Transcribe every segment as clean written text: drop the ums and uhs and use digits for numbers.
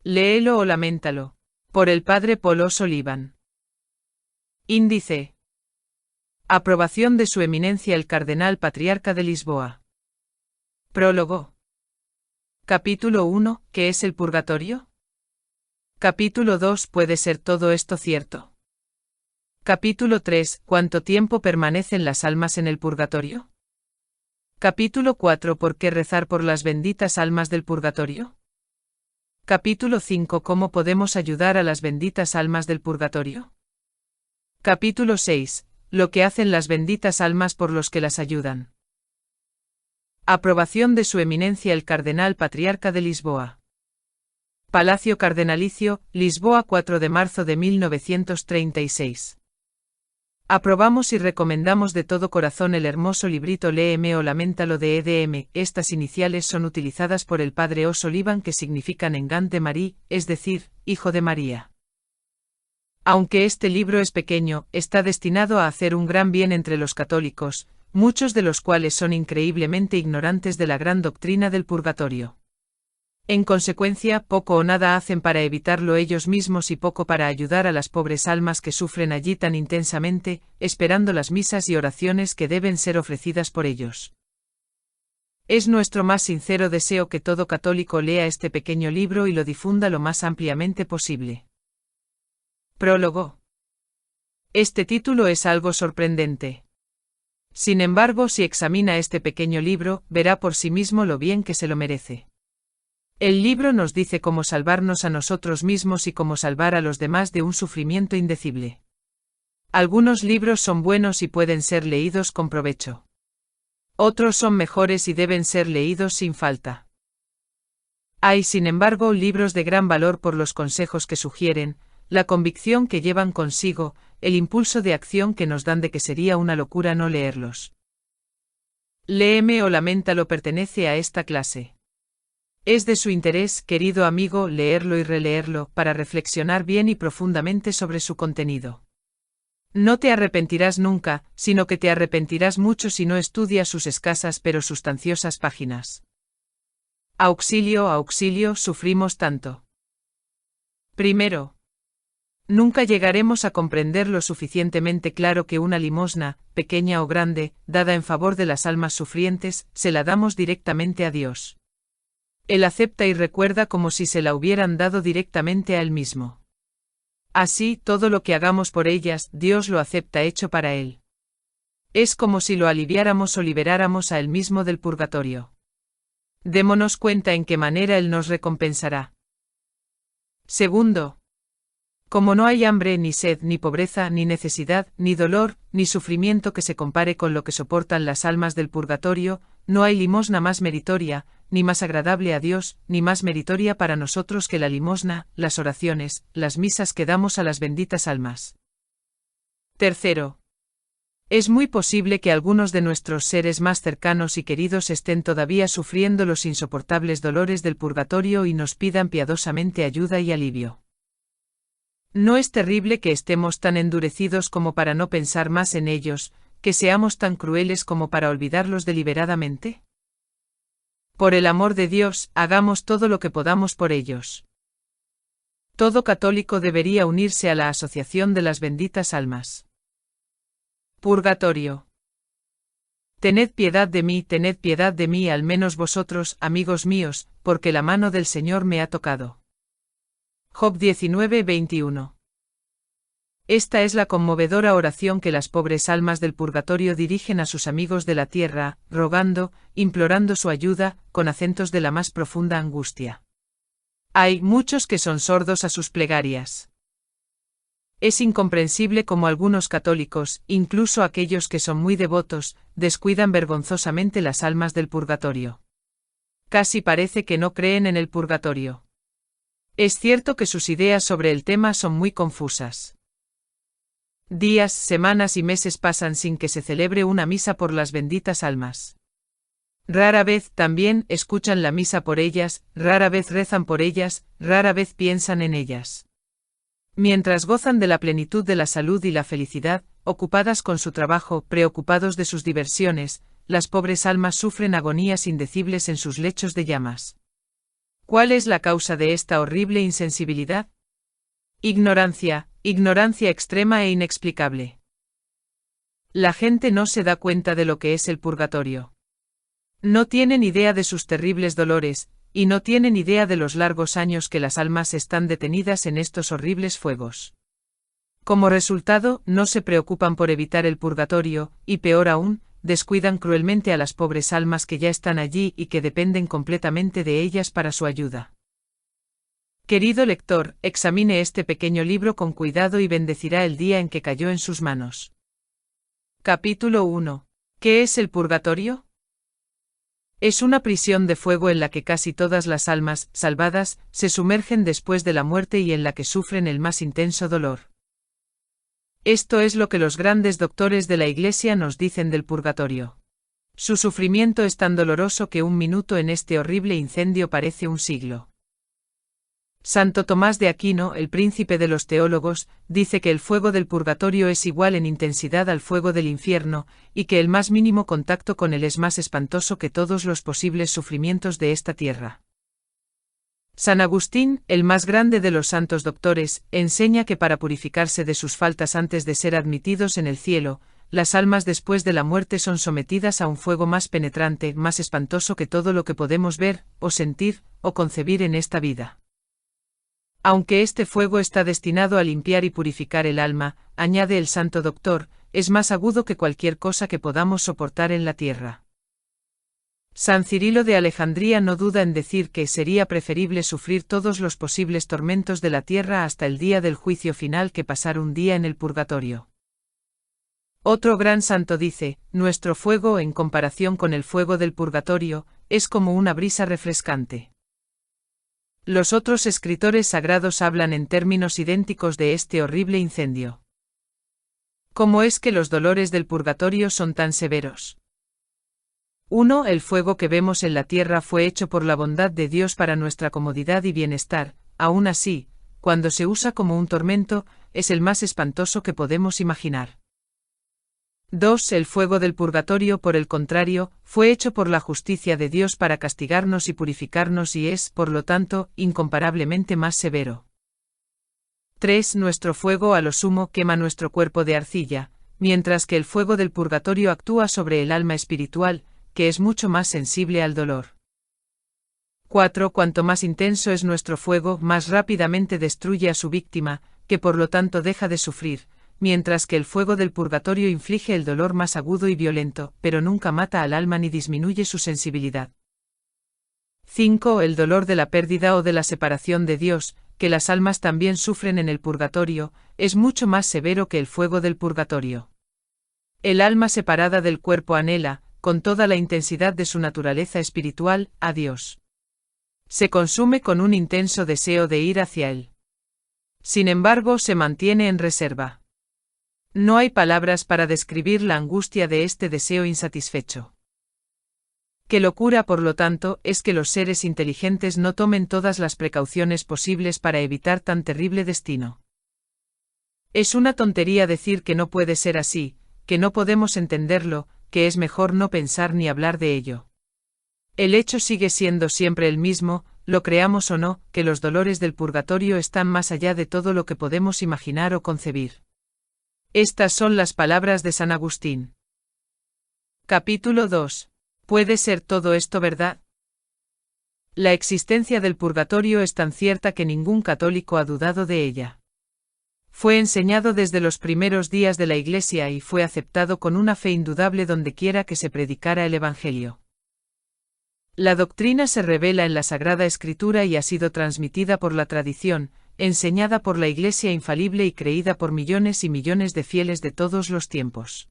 Léelo o laméntalo. Por el padre Paul O'Sullivan. Índice. Aprobación de Su Eminencia el Cardenal Patriarca de Lisboa. Prólogo. Capítulo 1. ¿Qué es el purgatorio? Capítulo 2. ¿Puede ser todo esto cierto? Capítulo 3. ¿Cuánto tiempo permanecen las almas en el purgatorio? Capítulo 4. ¿Por qué rezar por las benditas almas del purgatorio? Capítulo 5. ¿Cómo podemos ayudar a las benditas almas del purgatorio? Capítulo 6. Lo que hacen las benditas almas por los que las ayudan. Aprobación de Su Eminencia el Cardenal Patriarca de Lisboa. Palacio Cardenalicio, Lisboa, 4 de marzo de 1936. Aprobamos y recomendamos de todo corazón el hermoso librito Léeme o Laméntalo de EDM. Estas iniciales son utilizadas por el padre O'Sullivan, que significan Engant de Marie, es decir, Hijo de María. Aunque este libro es pequeño, está destinado a hacer un gran bien entre los católicos, muchos de los cuales son increíblemente ignorantes de la gran doctrina del purgatorio. En consecuencia, poco o nada hacen para evitarlo ellos mismos y poco para ayudar a las pobres almas que sufren allí tan intensamente, esperando las misas y oraciones que deben ser ofrecidas por ellos. Es nuestro más sincero deseo que todo católico lea este pequeño libro y lo difunda lo más ampliamente posible. Prólogo. Este título es algo sorprendente. Sin embargo, si examina este pequeño libro, verá por sí mismo lo bien que se lo merece. El libro nos dice cómo salvarnos a nosotros mismos y cómo salvar a los demás de un sufrimiento indecible. Algunos libros son buenos y pueden ser leídos con provecho. Otros son mejores y deben ser leídos sin falta. Hay, sin embargo, libros de gran valor por los consejos que sugieren, la convicción que llevan consigo, el impulso de acción que nos dan de que sería una locura no leerlos. Léeme o Laméntalo pertenece a esta clase. Es de su interés, querido amigo, leerlo y releerlo, para reflexionar bien y profundamente sobre su contenido. No te arrepentirás nunca, sino que te arrepentirás mucho si no estudias sus escasas pero sustanciosas páginas. Auxilio, auxilio, sufrimos tanto. Primero. Nunca llegaremos a comprender lo suficientemente claro que una limosna, pequeña o grande, dada en favor de las almas sufrientes, se la damos directamente a Dios. Él acepta y recuerda como si se la hubieran dado directamente a Él mismo. Así, todo lo que hagamos por ellas, Dios lo acepta hecho para Él. Es como si lo aliviáramos o liberáramos a Él mismo del purgatorio. Démonos cuenta en qué manera Él nos recompensará. Segundo. Como no hay hambre, ni sed, ni pobreza, ni necesidad, ni dolor, ni sufrimiento que se compare con lo que soportan las almas del purgatorio, no hay limosna más meritoria, ni más agradable a Dios, ni más meritoria para nosotros que la limosna, las oraciones, las misas que damos a las benditas almas. Tercero. Es muy posible que algunos de nuestros seres más cercanos y queridos estén todavía sufriendo los insoportables dolores del purgatorio y nos pidan piadosamente ayuda y alivio. ¿No es terrible que estemos tan endurecidos como para no pensar más en ellos, que seamos tan crueles como para olvidarlos deliberadamente? Por el amor de Dios, hagamos todo lo que podamos por ellos. Todo católico debería unirse a la Asociación de las Benditas Almas. Purgatorio. Tened piedad de mí al menos vosotros, amigos míos, porque la mano del Señor me ha tocado. Job 19:21. Esta es la conmovedora oración que las pobres almas del purgatorio dirigen a sus amigos de la tierra, rogando, implorando su ayuda, con acentos de la más profunda angustia. Hay muchos que son sordos a sus plegarias. Es incomprensible cómo algunos católicos, incluso aquellos que son muy devotos, descuidan vergonzosamente las almas del purgatorio. Casi parece que no creen en el purgatorio. Es cierto que sus ideas sobre el tema son muy confusas. Días, semanas y meses pasan sin que se celebre una misa por las benditas almas. Rara vez también escuchan la misa por ellas, rara vez rezan por ellas, rara vez piensan en ellas. Mientras gozan de la plenitud de la salud y la felicidad, ocupadas con su trabajo, preocupados de sus diversiones, las pobres almas sufren agonías indecibles en sus lechos de llamas. ¿Cuál es la causa de esta horrible insensibilidad? Ignorancia, ignorancia extrema e inexplicable. La gente no se da cuenta de lo que es el purgatorio. No tienen idea de sus terribles dolores, y no tienen idea de los largos años que las almas están detenidas en estos horribles fuegos. Como resultado, no se preocupan por evitar el purgatorio, y peor aún, descuidan cruelmente a las pobres almas que ya están allí y que dependen completamente de ellas para su ayuda. Querido lector, examine este pequeño libro con cuidado y bendecirá el día en que cayó en sus manos. Capítulo 1. ¿Qué es el purgatorio? Es una prisión de fuego en la que casi todas las almas, salvadas, se sumergen después de la muerte y en la que sufren el más intenso dolor. Esto es lo que los grandes doctores de la Iglesia nos dicen del purgatorio. Su sufrimiento es tan doloroso que un minuto en este horrible incendio parece un siglo. Santo Tomás de Aquino, el príncipe de los teólogos, dice que el fuego del purgatorio es igual en intensidad al fuego del infierno, y que el más mínimo contacto con él es más espantoso que todos los posibles sufrimientos de esta tierra. San Agustín, el más grande de los santos doctores, enseña que para purificarse de sus faltas antes de ser admitidos en el cielo, las almas después de la muerte son sometidas a un fuego más penetrante, más espantoso que todo lo que podemos ver, o sentir, o concebir en esta vida. Aunque este fuego está destinado a limpiar y purificar el alma, añade el santo doctor, es más agudo que cualquier cosa que podamos soportar en la tierra. San Cirilo de Alejandría no duda en decir que sería preferible sufrir todos los posibles tormentos de la tierra hasta el día del juicio final que pasar un día en el purgatorio. Otro gran santo dice, nuestro fuego en comparación con el fuego del purgatorio, es como una brisa refrescante. Los otros escritores sagrados hablan en términos idénticos de este horrible incendio. ¿Cómo es que los dolores del purgatorio son tan severos? 1. El fuego que vemos en la tierra fue hecho por la bondad de Dios para nuestra comodidad y bienestar, aún así, cuando se usa como un tormento, es el más espantoso que podemos imaginar. 2. El fuego del purgatorio, por el contrario, fue hecho por la justicia de Dios para castigarnos y purificarnos y es, por lo tanto, incomparablemente más severo. 3. Nuestro fuego a lo sumo quema nuestro cuerpo de arcilla, mientras que el fuego del purgatorio actúa sobre el alma espiritual, que es mucho más sensible al dolor. 4. Cuanto más intenso es nuestro fuego, más rápidamente destruye a su víctima, que por lo tanto deja de sufrir, mientras que el fuego del purgatorio inflige el dolor más agudo y violento, pero nunca mata al alma ni disminuye su sensibilidad. 5. El dolor de la pérdida o de la separación de Dios, que las almas también sufren en el purgatorio, es mucho más severo que el fuego del purgatorio. El alma separada del cuerpo anhela, con toda la intensidad de su naturaleza espiritual, a Dios. Se consume con un intenso deseo de ir hacia Él. Sin embargo, se mantiene en reserva. No hay palabras para describir la angustia de este deseo insatisfecho. Qué locura, por lo tanto, es que los seres inteligentes no tomen todas las precauciones posibles para evitar tan terrible destino. Es una tontería decir que no puede ser así, que no podemos entenderlo, que es mejor no pensar ni hablar de ello. El hecho sigue siendo siempre el mismo, lo creamos o no, que los dolores del purgatorio están más allá de todo lo que podemos imaginar o concebir. Estas son las palabras de San Agustín. Capítulo 2. ¿Puede ser todo esto verdad? La existencia del purgatorio es tan cierta que ningún católico ha dudado de ella. Fue enseñado desde los primeros días de la Iglesia y fue aceptado con una fe indudable dondequiera que se predicara el Evangelio. La doctrina se revela en la Sagrada Escritura y ha sido transmitida por la tradición, enseñada por la Iglesia infalible y creída por millones y millones de fieles de todos los tiempos.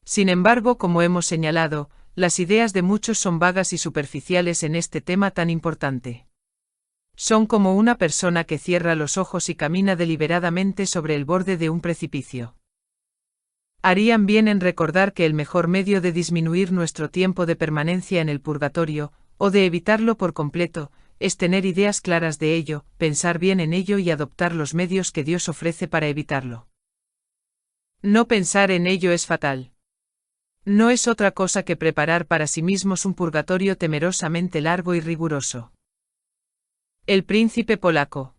Sin embargo, como hemos señalado, las ideas de muchos son vagas y superficiales en este tema tan importante. Son como una persona que cierra los ojos y camina deliberadamente sobre el borde de un precipicio. Harían bien en recordar que el mejor medio de disminuir nuestro tiempo de permanencia en el purgatorio, o de evitarlo por completo, es tener ideas claras de ello, pensar bien en ello y adoptar los medios que Dios ofrece para evitarlo. No pensar en ello es fatal. No es otra cosa que preparar para sí mismos un purgatorio temerosamente largo y riguroso. El príncipe polaco.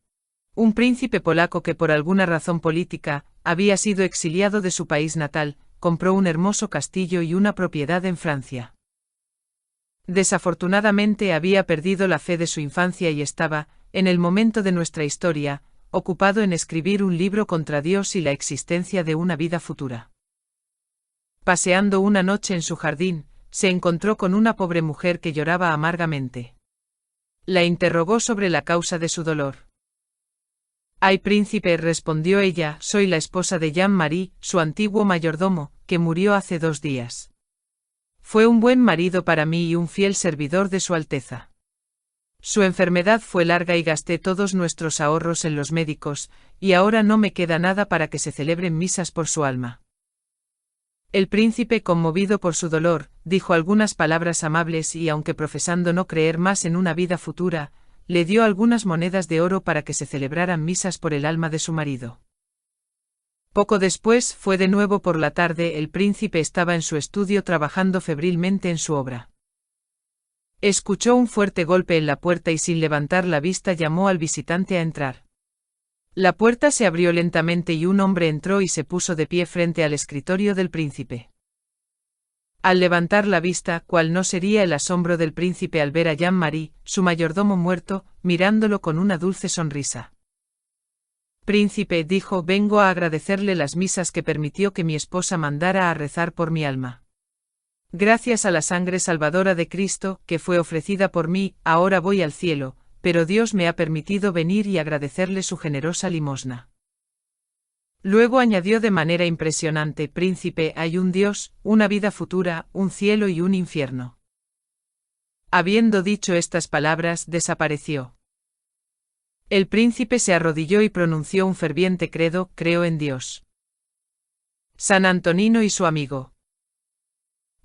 Un príncipe polaco que por alguna razón política, había sido exiliado de su país natal, compró un hermoso castillo y una propiedad en Francia. Desafortunadamente había perdido la fe de su infancia y estaba, en el momento de nuestra historia, ocupado en escribir un libro contra Dios y la existencia de una vida futura. Paseando una noche en su jardín, se encontró con una pobre mujer que lloraba amargamente. La interrogó sobre la causa de su dolor. «Ay, príncipe», respondió ella, «soy la esposa de Jean-Marie, su antiguo mayordomo, que murió hace 2 días. Fue un buen marido para mí y un fiel servidor de su Alteza. Su enfermedad fue larga y gasté todos nuestros ahorros en los médicos, y ahora no me queda nada para que se celebren misas por su alma». El príncipe, conmovido por su dolor, dijo algunas palabras amables y, aunque profesando no creer más en una vida futura, le dio algunas monedas de oro para que se celebraran misas por el alma de su marido. Poco después, fue de nuevo por la tarde, el príncipe estaba en su estudio trabajando febrilmente en su obra. Escuchó un fuerte golpe en la puerta y sin levantar la vista llamó al visitante a entrar. La puerta se abrió lentamente y un hombre entró y se puso de pie frente al escritorio del príncipe. Al levantar la vista, cuál no sería el asombro del príncipe al ver a Jean-Marie, su mayordomo muerto, mirándolo con una dulce sonrisa. «Príncipe», dijo, «vengo a agradecerle las misas que permitió que mi esposa mandara a rezar por mi alma. Gracias a la sangre salvadora de Cristo, que fue ofrecida por mí, ahora voy al cielo, pero Dios me ha permitido venir y agradecerle su generosa limosna». Luego añadió de manera impresionante: «Príncipe, hay un Dios, una vida futura, un cielo y un infierno». Habiendo dicho estas palabras, desapareció. El príncipe se arrodilló y pronunció un ferviente credo: «Creo en Dios». San Antonino y su amigo.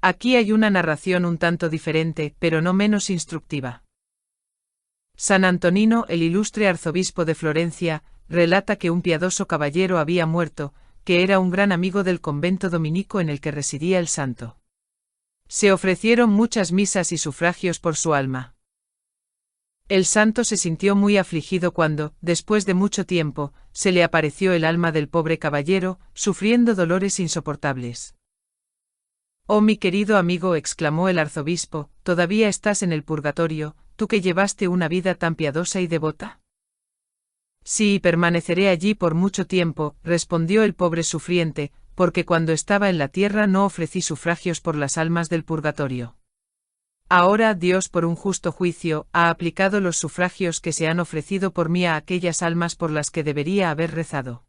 Aquí hay una narración un tanto diferente, pero no menos instructiva. San Antonino, el ilustre arzobispo de Florencia, relata que un piadoso caballero había muerto, que era un gran amigo del convento dominico en el que residía el santo. Se ofrecieron muchas misas y sufragios por su alma. El santo se sintió muy afligido cuando, después de mucho tiempo, se le apareció el alma del pobre caballero, sufriendo dolores insoportables. «Oh, mi querido amigo», exclamó el arzobispo, «¿todavía estás en el purgatorio, tú que llevaste una vida tan piadosa y devota?» «Sí, permaneceré allí por mucho tiempo», respondió el pobre sufriente, «porque cuando estaba en la tierra no ofrecí sufragios por las almas del purgatorio. Ahora Dios, por un justo juicio, ha aplicado los sufragios que se han ofrecido por mí a aquellas almas por las que debería haber rezado.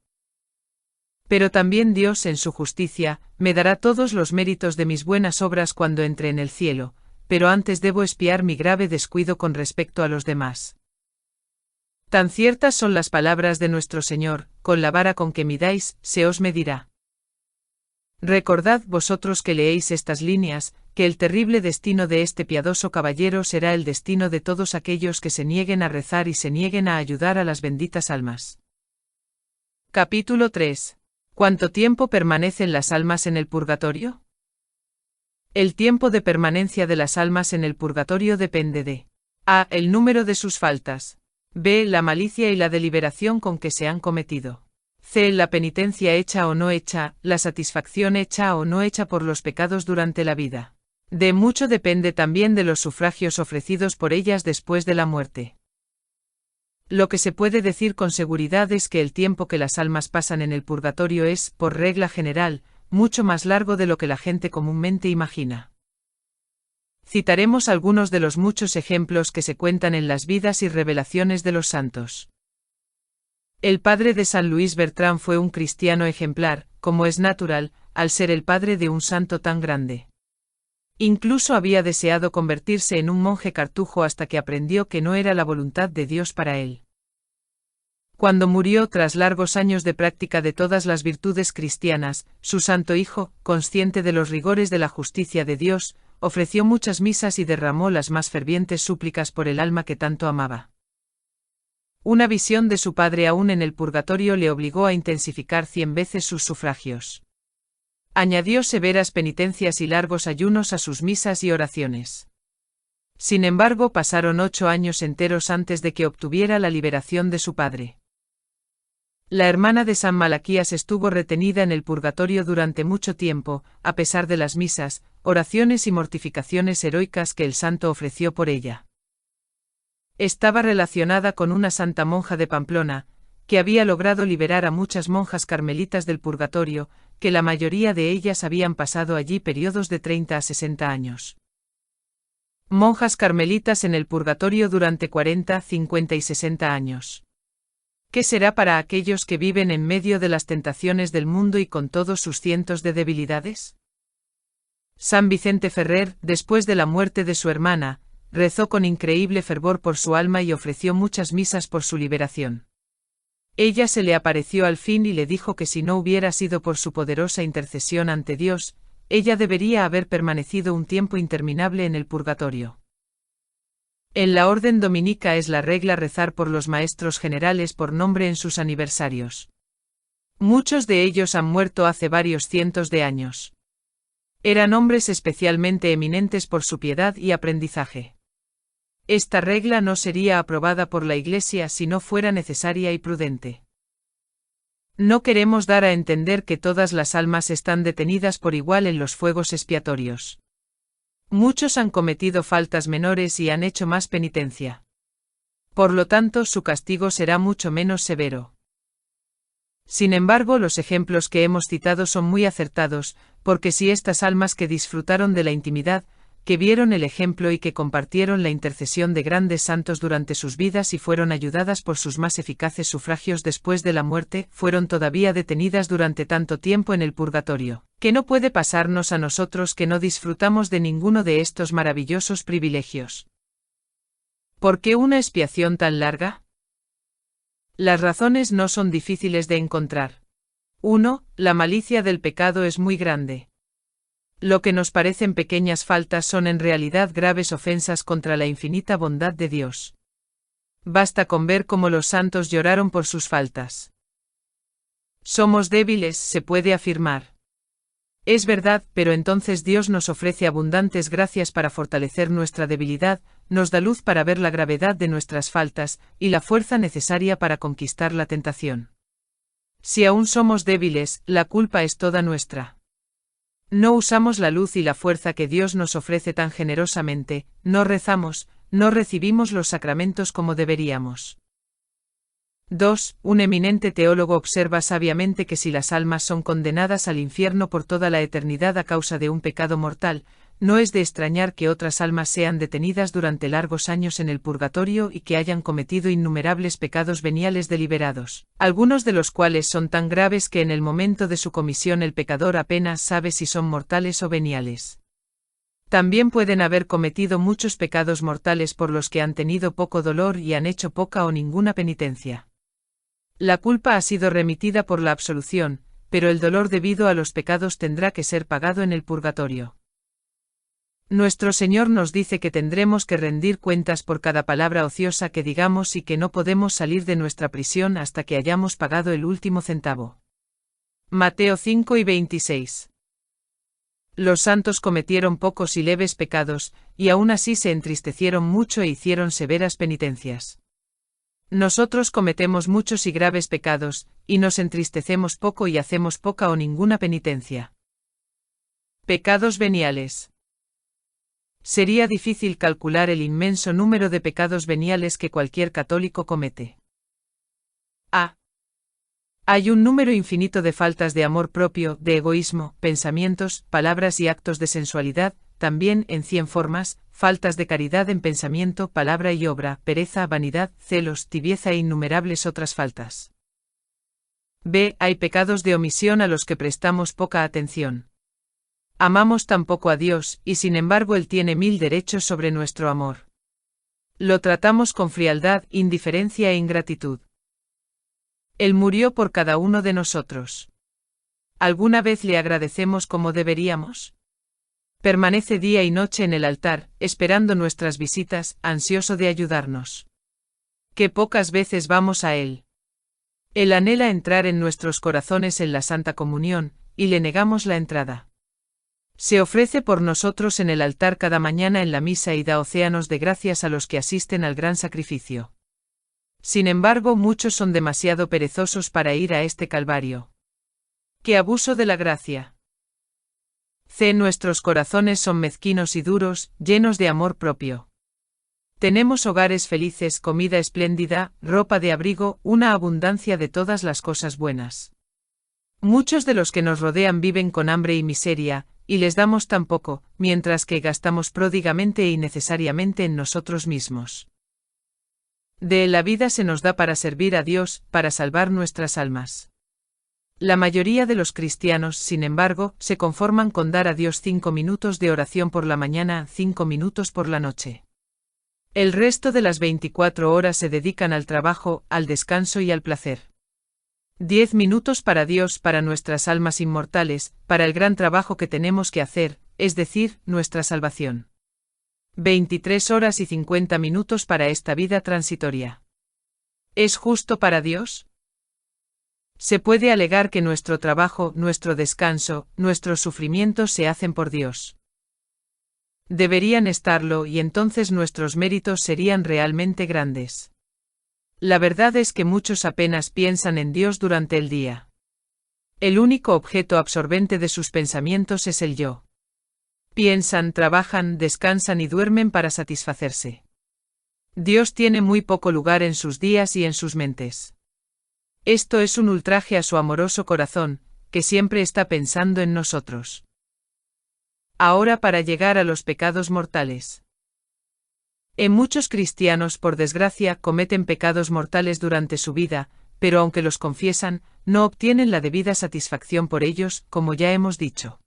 Pero también Dios, en su justicia, me dará todos los méritos de mis buenas obras cuando entre en el cielo, pero antes debo expiar mi grave descuido con respecto a los demás. Tan ciertas son las palabras de nuestro Señor: con la vara con que midáis, se os medirá. Recordad vosotros que leéis estas líneas, que el terrible destino de este piadoso caballero será el destino de todos aquellos que se nieguen a rezar y se nieguen a ayudar a las benditas almas. Capítulo 3. ¿Cuánto tiempo permanecen las almas en el purgatorio? El tiempo de permanencia de las almas en el purgatorio depende de a. El número de sus faltas. b. La malicia y la deliberación con que se han cometido. c. La penitencia hecha o no hecha, la satisfacción hecha o no hecha por los pecados durante la vida. d. Mucho depende también de los sufragios ofrecidos por ellas después de la muerte. Lo que se puede decir con seguridad es que el tiempo que las almas pasan en el purgatorio es, por regla general, mucho más largo de lo que la gente comúnmente imagina. Citaremos algunos de los muchos ejemplos que se cuentan en las vidas y revelaciones de los santos. El padre de San Luis Bertrán fue un cristiano ejemplar, como es natural, al ser el padre de un santo tan grande. Incluso había deseado convertirse en un monje cartujo hasta que aprendió que no era la voluntad de Dios para él. Cuando murió tras largos años de práctica de todas las virtudes cristianas, su santo hijo, consciente de los rigores de la justicia de Dios, ofreció muchas misas y derramó las más fervientes súplicas por el alma que tanto amaba. Una visión de su padre aún en el purgatorio le obligó a intensificar 100 veces sus sufragios. Añadió severas penitencias y largos ayunos a sus misas y oraciones. Sin embargo, pasaron 8 años enteros antes de que obtuviera la liberación de su padre. La hermana de San Malaquías estuvo retenida en el purgatorio durante mucho tiempo, a pesar de las misas, oraciones y mortificaciones heroicas que el santo ofreció por ella. Estaba relacionada con una santa monja de Pamplona, que había logrado liberar a muchas monjas carmelitas del purgatorio, que la mayoría de ellas habían pasado allí periodos de 30 a 60 años. Monjas carmelitas en el purgatorio durante 40, 50 y 60 años. ¿Qué será para aquellos que viven en medio de las tentaciones del mundo y con todos sus cientos de debilidades? San Vicente Ferrer, después de la muerte de su hermana, rezó con increíble fervor por su alma y ofreció muchas misas por su liberación. Ella se le apareció al fin y le dijo que si no hubiera sido por su poderosa intercesión ante Dios, ella debería haber permanecido un tiempo interminable en el purgatorio. En la orden dominica es la regla rezar por los maestros generales por nombre en sus aniversarios. Muchos de ellos han muerto hace varios cientos de años. Eran hombres especialmente eminentes por su piedad y aprendizaje. Esta regla no sería aprobada por la Iglesia si no fuera necesaria y prudente. No queremos dar a entender que todas las almas están detenidas por igual en los fuegos expiatorios. Muchos han cometido faltas menores y han hecho más penitencia. Por lo tanto, su castigo será mucho menos severo. Sin embargo, los ejemplos que hemos citado son muy acertados, porque si estas almas que disfrutaron de la intimidad, que vieron el ejemplo y que compartieron la intercesión de grandes santos durante sus vidas y fueron ayudadas por sus más eficaces sufragios después de la muerte, fueron todavía detenidas durante tanto tiempo en el purgatorio, ¿qué no puede pasarnos a nosotros que no disfrutamos de ninguno de estos maravillosos privilegios? ¿Por qué una expiación tan larga? Las razones no son difíciles de encontrar. 1. La malicia del pecado es muy grande. Lo que nos parecen pequeñas faltas son en realidad graves ofensas contra la infinita bondad de Dios. Basta con ver cómo los santos lloraron por sus faltas. Somos débiles, se puede afirmar. Es verdad, pero entonces Dios nos ofrece abundantes gracias para fortalecer nuestra debilidad, nos da luz para ver la gravedad de nuestras faltas, y la fuerza necesaria para conquistar la tentación. Si aún somos débiles, la culpa es toda nuestra. No usamos la luz y la fuerza que Dios nos ofrece tan generosamente, no rezamos, no recibimos los sacramentos como deberíamos. 2. Un eminente teólogo observa sabiamente que si las almas son condenadas al infierno por toda la eternidad a causa de un pecado mortal, no es de extrañar que otras almas sean detenidas durante largos años en el purgatorio y que hayan cometido innumerables pecados veniales deliberados, algunos de los cuales son tan graves que en el momento de su comisión el pecador apenas sabe si son mortales o veniales. También pueden haber cometido muchos pecados mortales por los que han tenido poco dolor y han hecho poca o ninguna penitencia. La culpa ha sido remitida por la absolución, pero el dolor debido a los pecados tendrá que ser pagado en el purgatorio. Nuestro Señor nos dice que tendremos que rendir cuentas por cada palabra ociosa que digamos y que no podemos salir de nuestra prisión hasta que hayamos pagado el último centavo. Mateo 5 y 26. Los santos cometieron pocos y leves pecados, y aún así se entristecieron mucho e hicieron severas penitencias. Nosotros cometemos muchos y graves pecados, y nos entristecemos poco y hacemos poca o ninguna penitencia. Pecados veniales. Sería difícil calcular el inmenso número de pecados veniales que cualquier católico comete. A. Hay un número infinito de faltas de amor propio, de egoísmo, pensamientos, palabras y actos de sensualidad, también en 100 formas, faltas de caridad en pensamiento, palabra y obra, pereza, vanidad, celos, tibieza e innumerables otras faltas. B. Hay pecados de omisión a los que prestamos poca atención. Amamos tan poco a Dios, y sin embargo Él tiene 1000 derechos sobre nuestro amor. Lo tratamos con frialdad, indiferencia e ingratitud. Él murió por cada uno de nosotros. ¿Alguna vez le agradecemos como deberíamos? Permanece día y noche en el altar, esperando nuestras visitas, ansioso de ayudarnos. Qué pocas veces vamos a Él. Él anhela entrar en nuestros corazones en la Santa Comunión, y le negamos la entrada. Se ofrece por nosotros en el altar cada mañana en la misa y da océanos de gracias a los que asisten al gran sacrificio. Sin embargo, muchos son demasiado perezosos para ir a este Calvario. ¡Qué abuso de la gracia! Nuestros corazones son mezquinos y duros, llenos de amor propio. Tenemos hogares felices, comida espléndida, ropa de abrigo, una abundancia de todas las cosas buenas. Muchos de los que nos rodean viven con hambre y miseria, y les damos tan poco, mientras que gastamos pródigamente e innecesariamente en nosotros mismos. De la vida se nos da para servir a Dios, para salvar nuestras almas. La mayoría de los cristianos, sin embargo, se conforman con dar a Dios 5 minutos de oración por la mañana, 5 minutos por la noche. El resto de las 24 horas se dedican al trabajo, al descanso y al placer. 10 minutos para Dios, para nuestras almas inmortales, para el gran trabajo que tenemos que hacer, es decir, nuestra salvación. 23 horas y 50 minutos para esta vida transitoria. ¿Es justo para Dios? Se puede alegar que nuestro trabajo, nuestro descanso, nuestros sufrimientos se hacen por Dios. Deberían estarlo y entonces nuestros méritos serían realmente grandes. La verdad es que muchos apenas piensan en Dios durante el día. El único objeto absorbente de sus pensamientos es el yo. Piensan, trabajan, descansan y duermen para satisfacerse. Dios tiene muy poco lugar en sus días y en sus mentes. Esto es un ultraje a su amoroso corazón, que siempre está pensando en nosotros. Ahora para llegar a los pecados mortales. Muchos cristianos, por desgracia, cometen pecados mortales durante su vida, pero aunque los confiesan, no obtienen la debida satisfacción por ellos, como ya hemos dicho.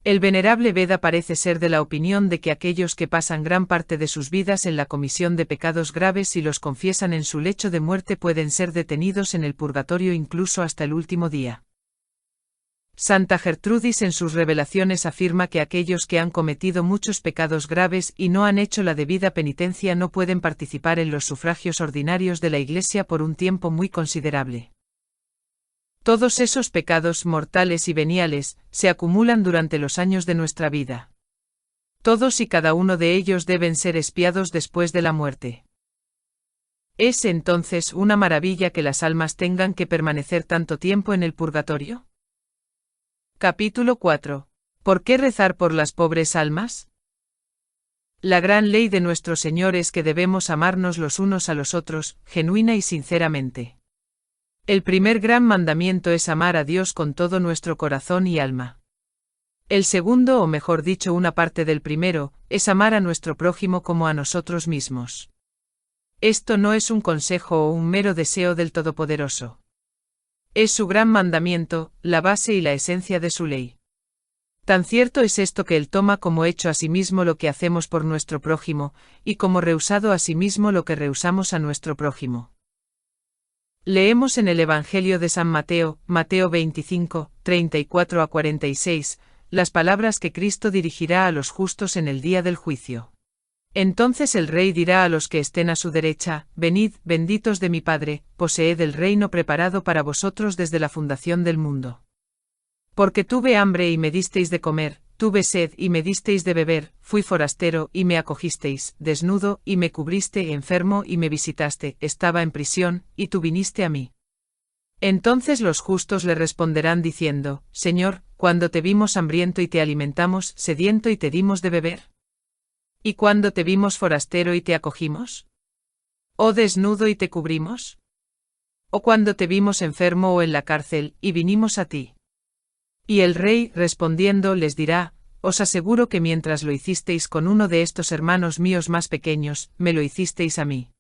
El venerable Veda parece ser de la opinión de que aquellos que pasan gran parte de sus vidas en la comisión de pecados graves y los confiesan en su lecho de muerte pueden ser detenidos en el purgatorio incluso hasta el último día. Santa Gertrudis en sus revelaciones afirma que aquellos que han cometido muchos pecados graves y no han hecho la debida penitencia no pueden participar en los sufragios ordinarios de la Iglesia por un tiempo muy considerable. Todos esos pecados mortales y veniales se acumulan durante los años de nuestra vida. Todos y cada uno de ellos deben ser expiados después de la muerte. ¿Es entonces una maravilla que las almas tengan que permanecer tanto tiempo en el purgatorio? Capítulo 4. ¿Por qué rezar por las pobres almas? La gran ley de nuestro Señor es que debemos amarnos los unos a los otros, genuina y sinceramente. El primer gran mandamiento es amar a Dios con todo nuestro corazón y alma. El segundo, o mejor dicho una parte del primero, es amar a nuestro prójimo como a nosotros mismos. Esto no es un consejo o un mero deseo del Todopoderoso. Es su gran mandamiento, la base y la esencia de su ley. Tan cierto es esto que Él toma como hecho a sí mismo lo que hacemos por nuestro prójimo, y como rehusado a sí mismo lo que rehusamos a nuestro prójimo. Leemos en el Evangelio de San Mateo, Mateo 25, 34 a 46, las palabras que Cristo dirigirá a los justos en el día del juicio. Entonces el Rey dirá a los que estén a su derecha: venid, benditos de mi Padre, poseed el reino preparado para vosotros desde la fundación del mundo. Porque tuve hambre y me disteis de comer, tuve sed y me disteis de beber, fui forastero y me acogisteis, desnudo y me cubriste, enfermo y me visitaste, estaba en prisión, y tú viniste a mí. Entonces los justos le responderán diciendo: Señor, cuando te vimos hambriento y te alimentamos, sediento y te dimos de beber? ¿Y cuando te vimos forastero y te acogimos? ¿O desnudo y te cubrimos? ¿O cuando te vimos enfermo o en la cárcel, y vinimos a ti? Y el Rey, respondiendo, les dirá: os aseguro que mientras lo hicisteis con uno de estos hermanos míos más pequeños, me lo hicisteis a mí.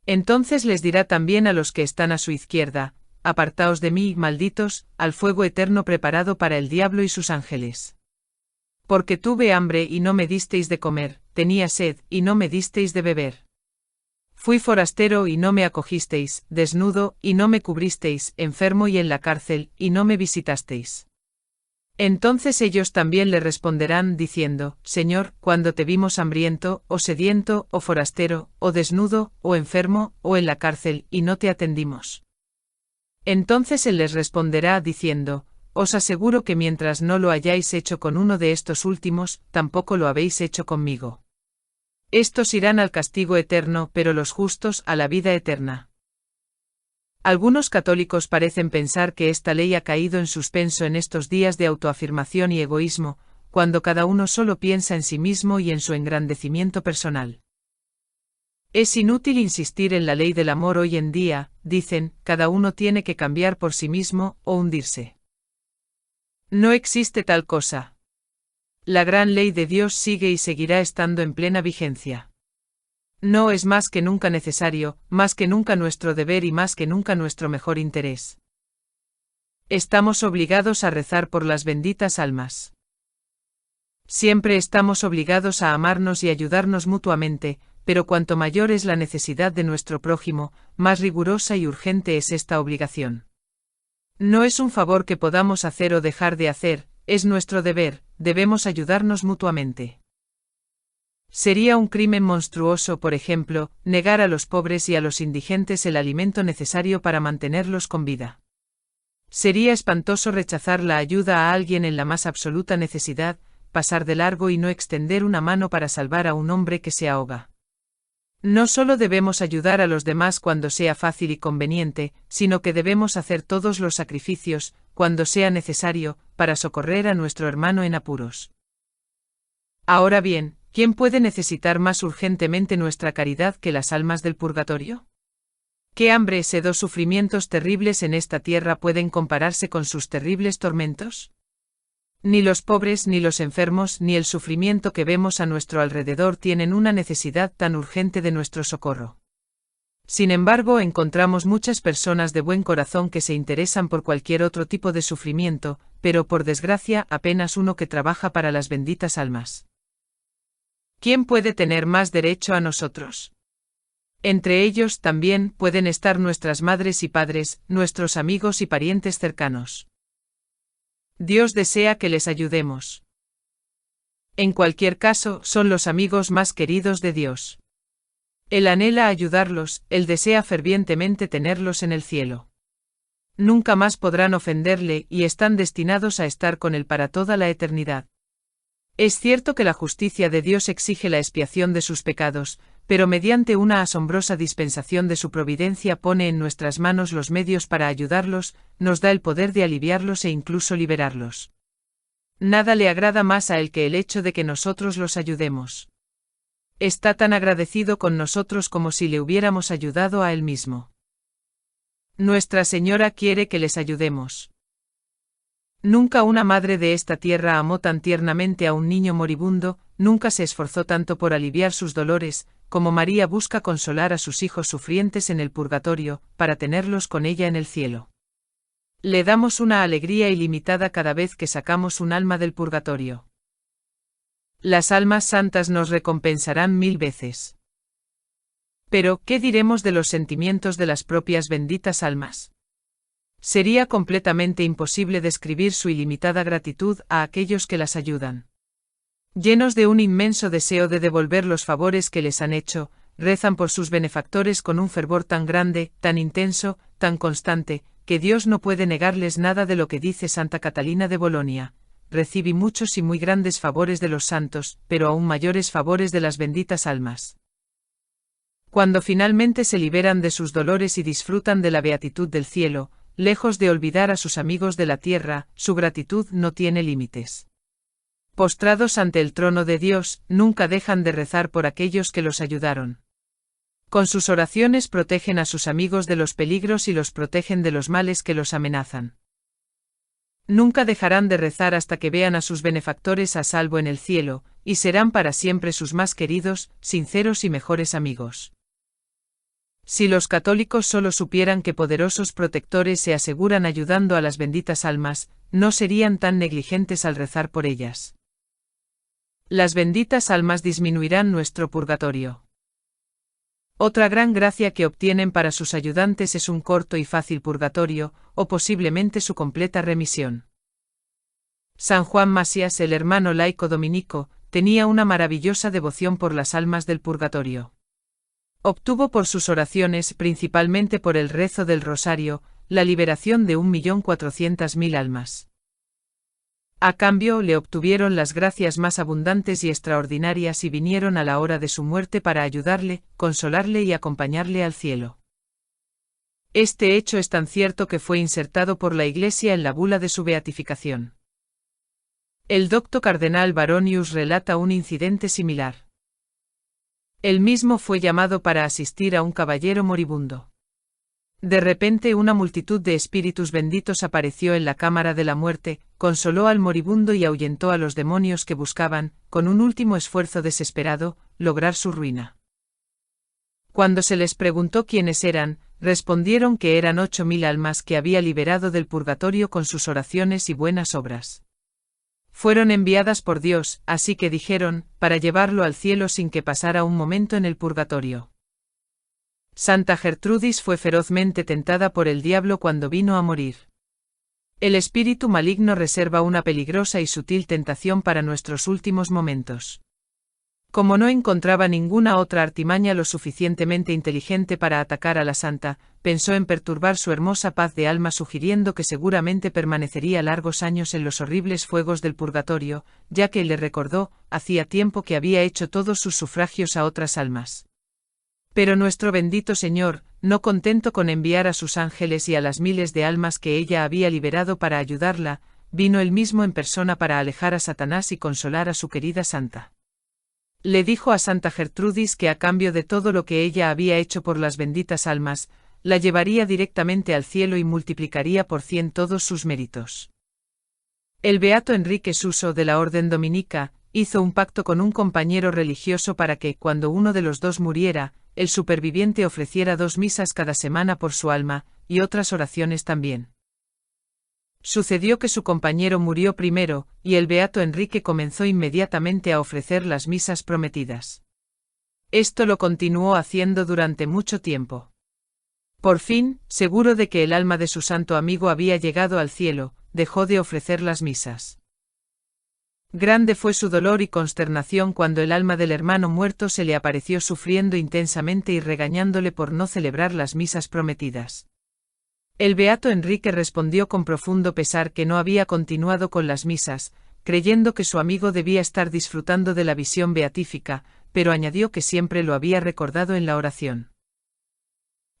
Entonces les dirá también a los que están a su izquierda: apartaos de mí, malditos, al fuego eterno preparado para el diablo y sus ángeles. Porque tuve hambre y no me disteis de comer, tenía sed y no me disteis de beber. Fui forastero y no me acogisteis, desnudo y no me cubristeis, enfermo y en la cárcel y no me visitasteis. Entonces ellos también le responderán diciendo: Señor, cuando te vimos hambriento, o sediento, o forastero, o desnudo, o enfermo, o en la cárcel, y no te atendimos. Entonces él les responderá diciendo: os aseguro que mientras no lo hayáis hecho con uno de estos últimos, tampoco lo habéis hecho conmigo. Estos irán al castigo eterno, pero los justos a la vida eterna. Algunos católicos parecen pensar que esta ley ha caído en suspenso en estos días de autoafirmación y egoísmo, cuando cada uno solo piensa en sí mismo y en su engrandecimiento personal. Es inútil insistir en la ley del amor hoy en día, dicen, cada uno tiene que cambiar por sí mismo o hundirse. No existe tal cosa. La gran ley de Dios sigue y seguirá estando en plena vigencia. No es más que nunca necesario, más que nunca nuestro deber y más que nunca nuestro mejor interés. Estamos obligados a rezar por las benditas almas. Siempre estamos obligados a amarnos y ayudarnos mutuamente, pero cuanto mayor es la necesidad de nuestro prójimo, más rigurosa y urgente es esta obligación. No es un favor que podamos hacer o dejar de hacer, es nuestro deber, debemos ayudarnos mutuamente. Sería un crimen monstruoso, por ejemplo, negar a los pobres y a los indigentes el alimento necesario para mantenerlos con vida. Sería espantoso rechazar la ayuda a alguien en la más absoluta necesidad, pasar de largo y no extender una mano para salvar a un hombre que se ahoga. No solo debemos ayudar a los demás cuando sea fácil y conveniente, sino que debemos hacer todos los sacrificios, cuando sea necesario, para socorrer a nuestro hermano en apuros. Ahora bien, ¿quién puede necesitar más urgentemente nuestra caridad que las almas del purgatorio? ¿Qué hambre, sed o sufrimientos terribles en esta tierra pueden compararse con sus terribles tormentos? Ni los pobres, ni los enfermos, ni el sufrimiento que vemos a nuestro alrededor tienen una necesidad tan urgente de nuestro socorro. Sin embargo, encontramos muchas personas de buen corazón que se interesan por cualquier otro tipo de sufrimiento, pero por desgracia apenas uno que trabaja para las benditas almas. ¿Quién puede tener más derecho a nosotros? Entre ellos también pueden estar nuestras madres y padres, nuestros amigos y parientes cercanos. Dios desea que les ayudemos. En cualquier caso, son los amigos más queridos de Dios. Él anhela ayudarlos, Él desea fervientemente tenerlos en el cielo. Nunca más podrán ofenderle y están destinados a estar con Él para toda la eternidad. Es cierto que la justicia de Dios exige la expiación de sus pecados, pero mediante una asombrosa dispensación de su providencia pone en nuestras manos los medios para ayudarlos, nos da el poder de aliviarlos e incluso liberarlos. Nada le agrada más a Él que el hecho de que nosotros los ayudemos. Está tan agradecido con nosotros como si le hubiéramos ayudado a Él mismo. Nuestra Señora quiere que les ayudemos. Nunca una madre de esta tierra amó tan tiernamente a un niño moribundo, nunca se esforzó tanto por aliviar sus dolores, como María busca consolar a sus hijos sufrientes en el purgatorio, para tenerlos con ella en el cielo. Le damos una alegría ilimitada cada vez que sacamos un alma del purgatorio. Las almas santas nos recompensarán 1000 veces. Pero, ¿qué diremos de los sentimientos de las propias benditas almas? Sería completamente imposible describir su ilimitada gratitud a aquellos que las ayudan. Llenos de un inmenso deseo de devolver los favores que les han hecho, rezan por sus benefactores con un fervor tan grande, tan intenso, tan constante, que Dios no puede negarles nada de lo que dice Santa Catalina de Bolonia. Recibí muchos y muy grandes favores de los santos, pero aún mayores favores de las benditas almas. Cuando finalmente se liberan de sus dolores y disfrutan de la beatitud del cielo, lejos de olvidar a sus amigos de la tierra, su gratitud no tiene límites. Postrados ante el trono de Dios, nunca dejan de rezar por aquellos que los ayudaron. Con sus oraciones protegen a sus amigos de los peligros y los protegen de los males que los amenazan. Nunca dejarán de rezar hasta que vean a sus benefactores a salvo en el cielo, y serán para siempre sus más queridos, sinceros y mejores amigos. Si los católicos solo supieran que poderosos protectores se aseguran ayudando a las benditas almas, no serían tan negligentes al rezar por ellas. Las benditas almas disminuirán nuestro purgatorio. Otra gran gracia que obtienen para sus ayudantes es un corto y fácil purgatorio, o posiblemente su completa remisión. San Juan Masías, el hermano laico dominico, tenía una maravillosa devoción por las almas del purgatorio. Obtuvo por sus oraciones, principalmente por el rezo del rosario, la liberación de 1.400.000 almas. A cambio le obtuvieron las gracias más abundantes y extraordinarias y vinieron a la hora de su muerte para ayudarle, consolarle y acompañarle al cielo. Este hecho es tan cierto que fue insertado por la Iglesia en la bula de su beatificación. El docto cardenal Baronius relata un incidente similar. Él mismo fue llamado para asistir a un caballero moribundo. De repente una multitud de espíritus benditos apareció en la cámara de la muerte, consoló al moribundo y ahuyentó a los demonios que buscaban, con un último esfuerzo desesperado, lograr su ruina. Cuando se les preguntó quiénes eran, respondieron que eran 8000 almas que había liberado del purgatorio con sus oraciones y buenas obras. Fueron enviadas por Dios, así que dijeron, para llevarlo al cielo sin que pasara un momento en el purgatorio. Santa Gertrudis fue ferozmente tentada por el diablo cuando vino a morir. El espíritu maligno reserva una peligrosa y sutil tentación para nuestros últimos momentos. Como no encontraba ninguna otra artimaña lo suficientemente inteligente para atacar a la santa, pensó en perturbar su hermosa paz de alma sugiriendo que seguramente permanecería largos años en los horribles fuegos del purgatorio, ya que le recordó, hacía tiempo que había hecho todos sus sufragios a otras almas. Pero nuestro bendito Señor, no contento con enviar a sus ángeles y a las miles de almas que ella había liberado para ayudarla, vino él mismo en persona para alejar a Satanás y consolar a su querida santa. Le dijo a Santa Gertrudis que a cambio de todo lo que ella había hecho por las benditas almas, la llevaría directamente al cielo y multiplicaría por 100 todos sus méritos. El beato Enrique Suso de la Orden Dominica, hizo un pacto con un compañero religioso para que, cuando uno de los dos muriera, el superviviente ofreciera 2 misas cada semana por su alma, y otras oraciones también. Sucedió que su compañero murió primero, y el beato Enrique comenzó inmediatamente a ofrecer las misas prometidas. Esto lo continuó haciendo durante mucho tiempo. Por fin, seguro de que el alma de su santo amigo había llegado al cielo, dejó de ofrecer las misas. Grande fue su dolor y consternación cuando el alma del hermano muerto se le apareció sufriendo intensamente y regañándole por no celebrar las misas prometidas. El beato Enrique respondió con profundo pesar que no había continuado con las misas, creyendo que su amigo debía estar disfrutando de la visión beatífica, pero añadió que siempre lo había recordado en la oración.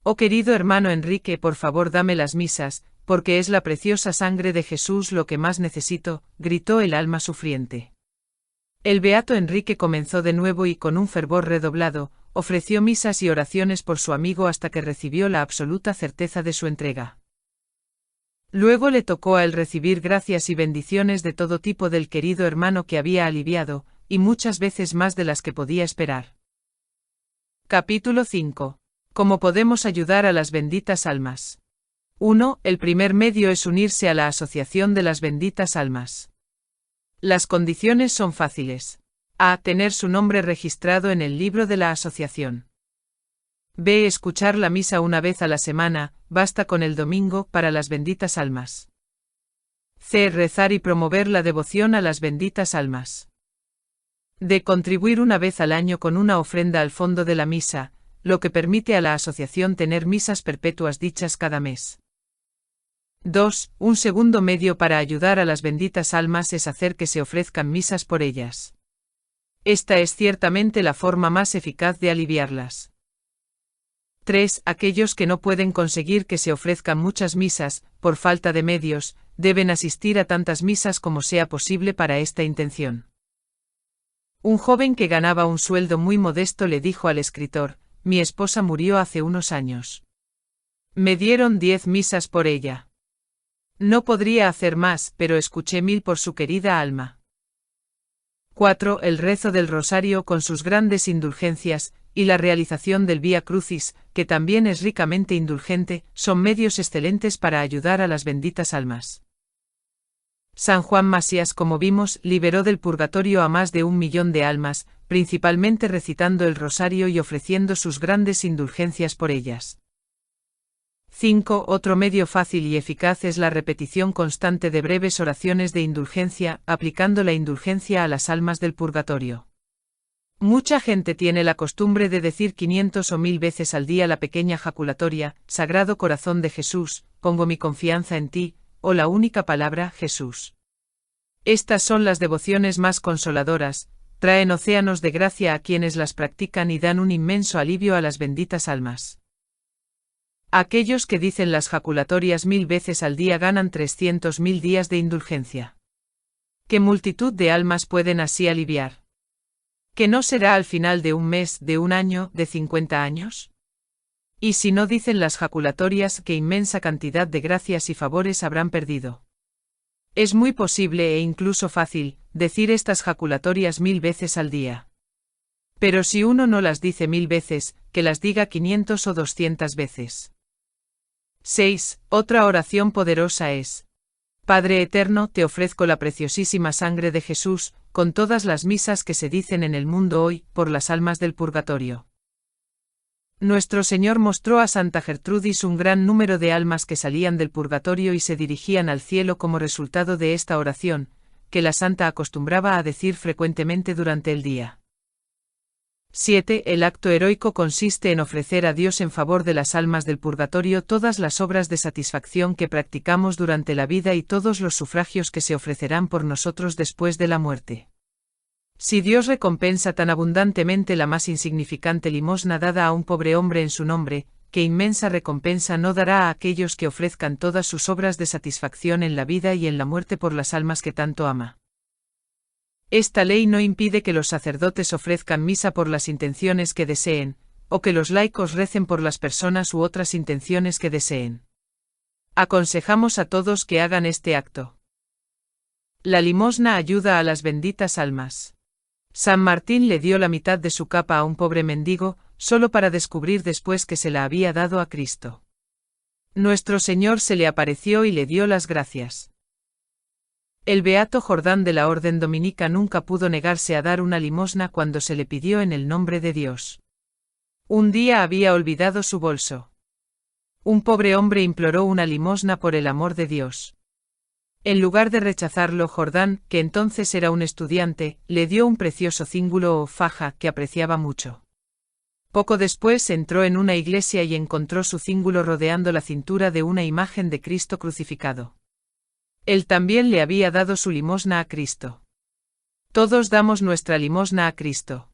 Oh querido hermano Enrique, por favor dame las misas, porque es la preciosa sangre de Jesús lo que más necesito, gritó el alma sufriente. El beato Enrique comenzó de nuevo y con un fervor redoblado, ofreció misas y oraciones por su amigo hasta que recibió la absoluta certeza de su entrega. Luego le tocó a él recibir gracias y bendiciones de todo tipo del querido hermano que había aliviado, y muchas veces más de las que podía esperar. Capítulo 5. ¿Cómo podemos ayudar a las benditas almas? 1. El primer medio es unirse a la Asociación de las Benditas Almas. Las condiciones son fáciles. A. Tener su nombre registrado en el libro de la asociación. B. Escuchar la misa una vez a la semana, basta con el domingo, para las benditas almas. C. Rezar y promover la devoción a las benditas almas. D. Contribuir una vez al año con una ofrenda al fondo de la misa, lo que permite a la asociación tener misas perpetuas dichas cada mes. 2. Un segundo medio para ayudar a las benditas almas es hacer que se ofrezcan misas por ellas. Esta es ciertamente la forma más eficaz de aliviarlas. 3. Aquellos que no pueden conseguir que se ofrezcan muchas misas, por falta de medios, deben asistir a tantas misas como sea posible para esta intención. Un joven que ganaba un sueldo muy modesto le dijo al escritor: mi esposa murió hace unos años. Me dieron 10 misas por ella. No podría hacer más, pero escuché 1000 por su querida alma. 4. El rezo del rosario con sus grandes indulgencias, y la realización del Vía Crucis, que también es ricamente indulgente, son medios excelentes para ayudar a las benditas almas. San Juan Masías, como vimos, liberó del purgatorio a más de 1 millón de almas, principalmente recitando el rosario y ofreciendo sus grandes indulgencias por ellas. 5. Otro medio fácil y eficaz es la repetición constante de breves oraciones de indulgencia, aplicando la indulgencia a las almas del purgatorio. Mucha gente tiene la costumbre de decir 500 o 1000 veces al día la pequeña jaculatoria: Sagrado Corazón de Jesús, pongo mi confianza en ti, o la única palabra, Jesús. Estas son las devociones más consoladoras, traen océanos de gracia a quienes las practican y dan un inmenso alivio a las benditas almas. Aquellos que dicen las jaculatorias 1000 veces al día ganan 300.000 días de indulgencia. ¿Qué multitud de almas pueden así aliviar? ¿Que no será al final de un mes, de un año, de 50 años? Y si no dicen las jaculatorias, ¿qué inmensa cantidad de gracias y favores habrán perdido? Es muy posible e incluso fácil decir estas jaculatorias 1000 veces al día. Pero si uno no las dice 1000 veces, que las diga 500 o 200 veces. 6. Otra oración poderosa es: Padre eterno, te ofrezco la preciosísima sangre de Jesús, con todas las misas que se dicen en el mundo hoy, por las almas del purgatorio. Nuestro Señor mostró a Santa Gertrudis un gran número de almas que salían del purgatorio y se dirigían al cielo como resultado de esta oración, que la santa acostumbraba a decir frecuentemente durante el día. 7. El acto heroico consiste en ofrecer a Dios en favor de las almas del purgatorio todas las obras de satisfacción que practicamos durante la vida y todos los sufragios que se ofrecerán por nosotros después de la muerte. Si Dios recompensa tan abundantemente la más insignificante limosna dada a un pobre hombre en su nombre, ¿qué inmensa recompensa no dará a aquellos que ofrezcan todas sus obras de satisfacción en la vida y en la muerte por las almas que tanto ama? Esta ley no impide que los sacerdotes ofrezcan misa por las intenciones que deseen, o que los laicos recen por las personas u otras intenciones que deseen. Aconsejamos a todos que hagan este acto. La limosna ayuda a las benditas almas. San Martín le dio la mitad de su capa a un pobre mendigo, solo para descubrir después que se la había dado a Cristo. Nuestro Señor se le apareció y le dio las gracias. El beato Jordán de la Orden Dominica nunca pudo negarse a dar una limosna cuando se le pidió en el nombre de Dios. Un día había olvidado su bolso. Un pobre hombre imploró una limosna por el amor de Dios. En lugar de rechazarlo, Jordán, que entonces era un estudiante, le dio un precioso cíngulo o faja que apreciaba mucho. Poco después entró en una iglesia y encontró su cíngulo rodeando la cintura de una imagen de Cristo crucificado. Él también le había dado su limosna a Cristo. Todos damos nuestra limosna a Cristo.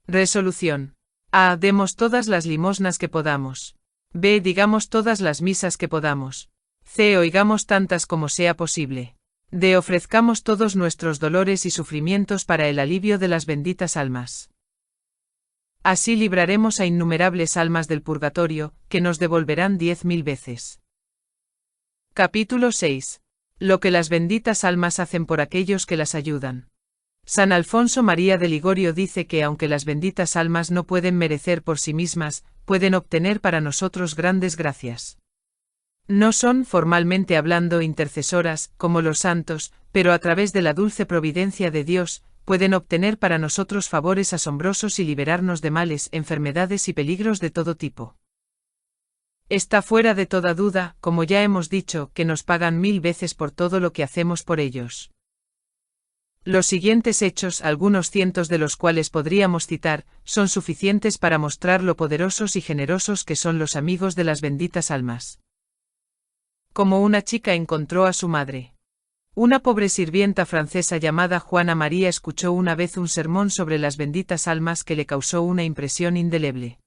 Resolución. A. Demos todas las limosnas que podamos. B. Digamos todas las misas que podamos. C. Oigamos tantas como sea posible. D. Ofrezcamos todos nuestros dolores y sufrimientos para el alivio de las benditas almas. Así libraremos a innumerables almas del purgatorio, que nos devolverán 10.000 veces. Capítulo 6. Lo que las benditas almas hacen por aquellos que las ayudan. San Alfonso María de Ligorio dice que aunque las benditas almas no pueden merecer por sí mismas, pueden obtener para nosotros grandes gracias. No son, formalmente hablando, intercesoras, como los santos, pero a través de la dulce providencia de Dios, pueden obtener para nosotros favores asombrosos y liberarnos de males, enfermedades y peligros de todo tipo. Está fuera de toda duda, como ya hemos dicho, que nos pagan 1000 veces por todo lo que hacemos por ellos. Los siguientes hechos, algunos cientos de los cuales podríamos citar, son suficientes para mostrar lo poderosos y generosos que son los amigos de las benditas almas. Como una chica encontró a su madre. Una pobre sirvienta francesa llamada Juana María escuchó una vez un sermón sobre las benditas almas que le causó una impresión indeleble.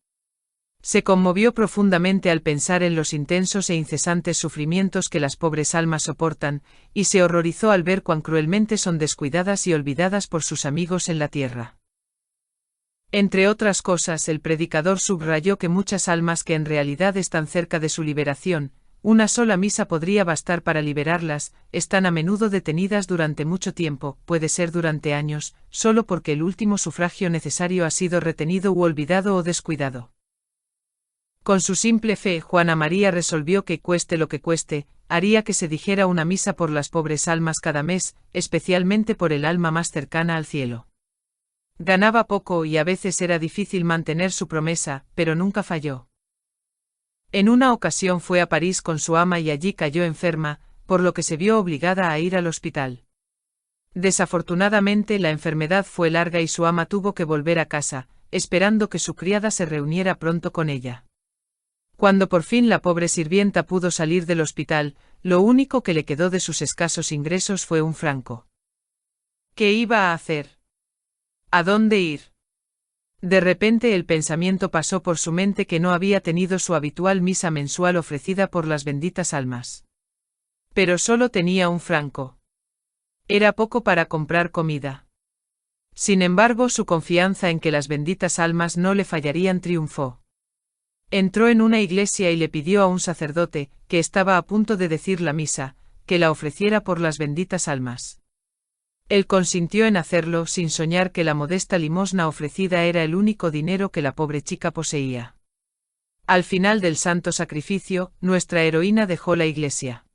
Se conmovió profundamente al pensar en los intensos e incesantes sufrimientos que las pobres almas soportan, y se horrorizó al ver cuán cruelmente son descuidadas y olvidadas por sus amigos en la tierra. Entre otras cosas, el predicador subrayó que muchas almas que en realidad están cerca de su liberación, una sola misa podría bastar para liberarlas, están a menudo detenidas durante mucho tiempo, puede ser durante años, solo porque el último sufragio necesario ha sido retenido u olvidado o descuidado. Con su simple fe, Juana María resolvió que, cueste lo que cueste, haría que se dijera una misa por las pobres almas cada mes, especialmente por el alma más cercana al cielo. Ganaba poco y a veces era difícil mantener su promesa, pero nunca falló. En una ocasión fue a París con su ama y allí cayó enferma, por lo que se vio obligada a ir al hospital. Desafortunadamente la enfermedad fue larga y su ama tuvo que volver a casa, esperando que su criada se reuniera pronto con ella. Cuando por fin la pobre sirvienta pudo salir del hospital, lo único que le quedó de sus escasos ingresos fue un franco. ¿Qué iba a hacer? ¿A dónde ir? De repente el pensamiento pasó por su mente que no había tenido su habitual misa mensual ofrecida por las benditas almas. Pero solo tenía un franco. Era poco para comprar comida. Sin embargo, su confianza en que las benditas almas no le fallarían triunfó. Entró en una iglesia y le pidió a un sacerdote, que estaba a punto de decir la misa, que la ofreciera por las benditas almas. Él consintió en hacerlo sin soñar que la modesta limosna ofrecida era el único dinero que la pobre chica poseía. Al final del santo sacrificio, nuestra heroína dejó la iglesia.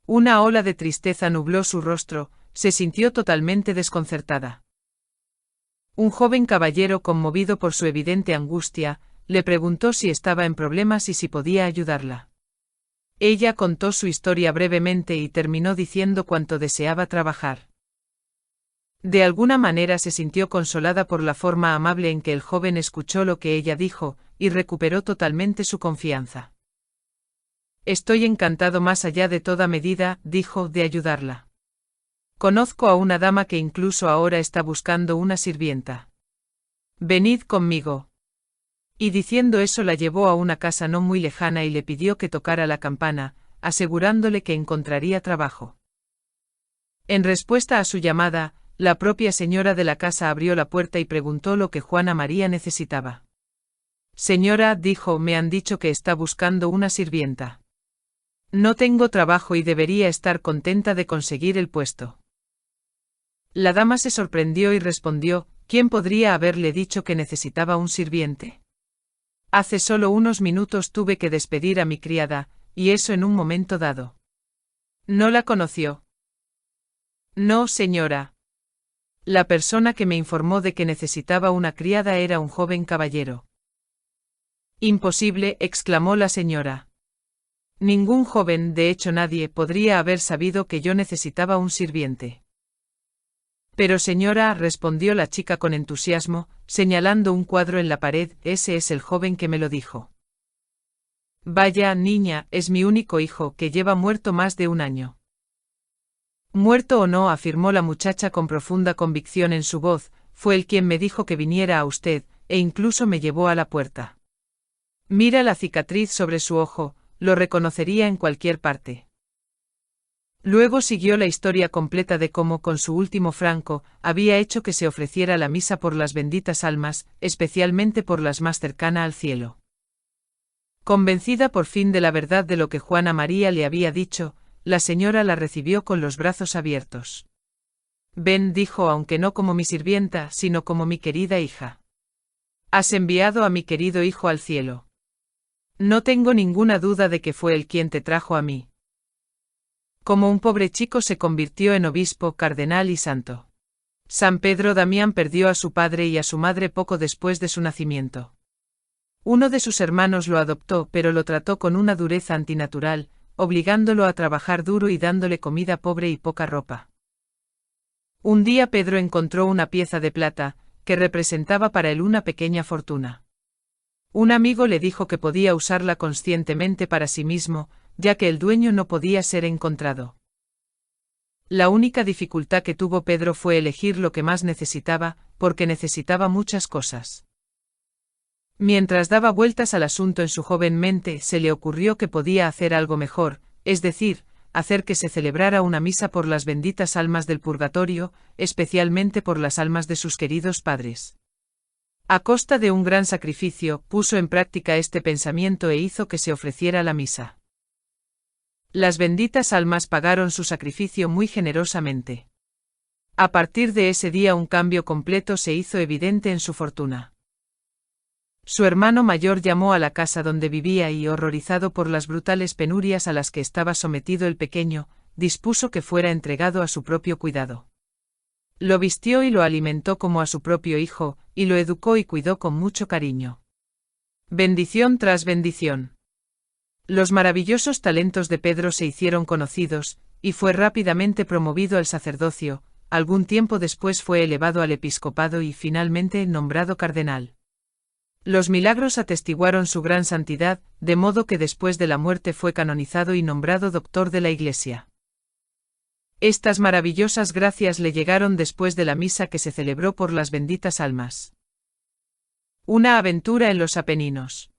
Una ola de tristeza nubló su rostro, se sintió totalmente desconcertada. Un joven caballero, conmovido por su evidente angustia, le preguntó si estaba en problemas y si podía ayudarla. Ella contó su historia brevemente y terminó diciendo cuánto deseaba trabajar. De alguna manera se sintió consolada por la forma amable en que el joven escuchó lo que ella dijo, y recuperó totalmente su confianza. Estoy encantado más allá de toda medida, dijo, de ayudarla. Conozco a una dama que incluso ahora está buscando una sirvienta. Venid conmigo. Y diciendo eso la llevó a una casa no muy lejana y le pidió que tocara la campana, asegurándole que encontraría trabajo. En respuesta a su llamada, la propia señora de la casa abrió la puerta y preguntó lo que Juana María necesitaba. Señora, dijo, me han dicho que está buscando una sirvienta. No tengo trabajo y debería estar contenta de conseguir el puesto. La dama se sorprendió y respondió, ¿quién podría haberle dicho que necesitaba un sirviente? Hace solo unos minutos tuve que despedir a mi criada, y eso en un momento dado. ¿No la conoció? No, señora. La persona que me informó de que necesitaba una criada era un joven caballero. Imposible, exclamó la señora. Ningún joven, de hecho nadie, podría haber sabido que yo necesitaba un sirviente. Pero señora, respondió la chica con entusiasmo, señalando un cuadro en la pared, ese es el joven que me lo dijo. Vaya, niña, es mi único hijo, que lleva muerto más de un año. Muerto o no, afirmó la muchacha con profunda convicción en su voz, fue él quien me dijo que viniera a usted, e incluso me llevó a la puerta. Mira la cicatriz sobre su ojo, lo reconocería en cualquier parte. Luego siguió la historia completa de cómo, con su último franco, había hecho que se ofreciera la misa por las benditas almas, especialmente por las más cercanas al cielo. Convencida por fin de la verdad de lo que Juana María le había dicho, la señora la recibió con los brazos abiertos. Ven, dijo, aunque no como mi sirvienta, sino como mi querida hija. Has enviado a mi querido hijo al cielo. No tengo ninguna duda de que fue él quien te trajo a mí. Como un pobre chico se convirtió en obispo, cardenal y santo. San Pedro Damián perdió a su padre y a su madre poco después de su nacimiento. Uno de sus hermanos lo adoptó, pero lo trató con una dureza antinatural, obligándolo a trabajar duro y dándole comida pobre y poca ropa. Un día Pedro encontró una pieza de plata, que representaba para él una pequeña fortuna. Un amigo le dijo que podía usarla conscientemente para sí mismo, ya que el dueño no podía ser encontrado. La única dificultad que tuvo Pedro fue elegir lo que más necesitaba, porque necesitaba muchas cosas. Mientras daba vueltas al asunto en su joven mente, se le ocurrió que podía hacer algo mejor, es decir, hacer que se celebrara una misa por las benditas almas del purgatorio, especialmente por las almas de sus queridos padres. A costa de un gran sacrificio, puso en práctica este pensamiento e hizo que se ofreciera la misa. Las benditas almas pagaron su sacrificio muy generosamente. A partir de ese día un cambio completo se hizo evidente en su fortuna. Su hermano mayor llamó a la casa donde vivía y, horrorizado por las brutales penurias a las que estaba sometido el pequeño, dispuso que fuera entregado a su propio cuidado. Lo vistió y lo alimentó como a su propio hijo, y lo educó y cuidó con mucho cariño. Bendición tras bendición. Los maravillosos talentos de Pedro se hicieron conocidos, y fue rápidamente promovido al sacerdocio, algún tiempo después fue elevado al episcopado y finalmente nombrado cardenal. Los milagros atestiguaron su gran santidad, de modo que después de la muerte fue canonizado y nombrado doctor de la Iglesia. Estas maravillosas gracias le llegaron después de la misa que se celebró por las benditas almas. Una aventura en los Apeninos.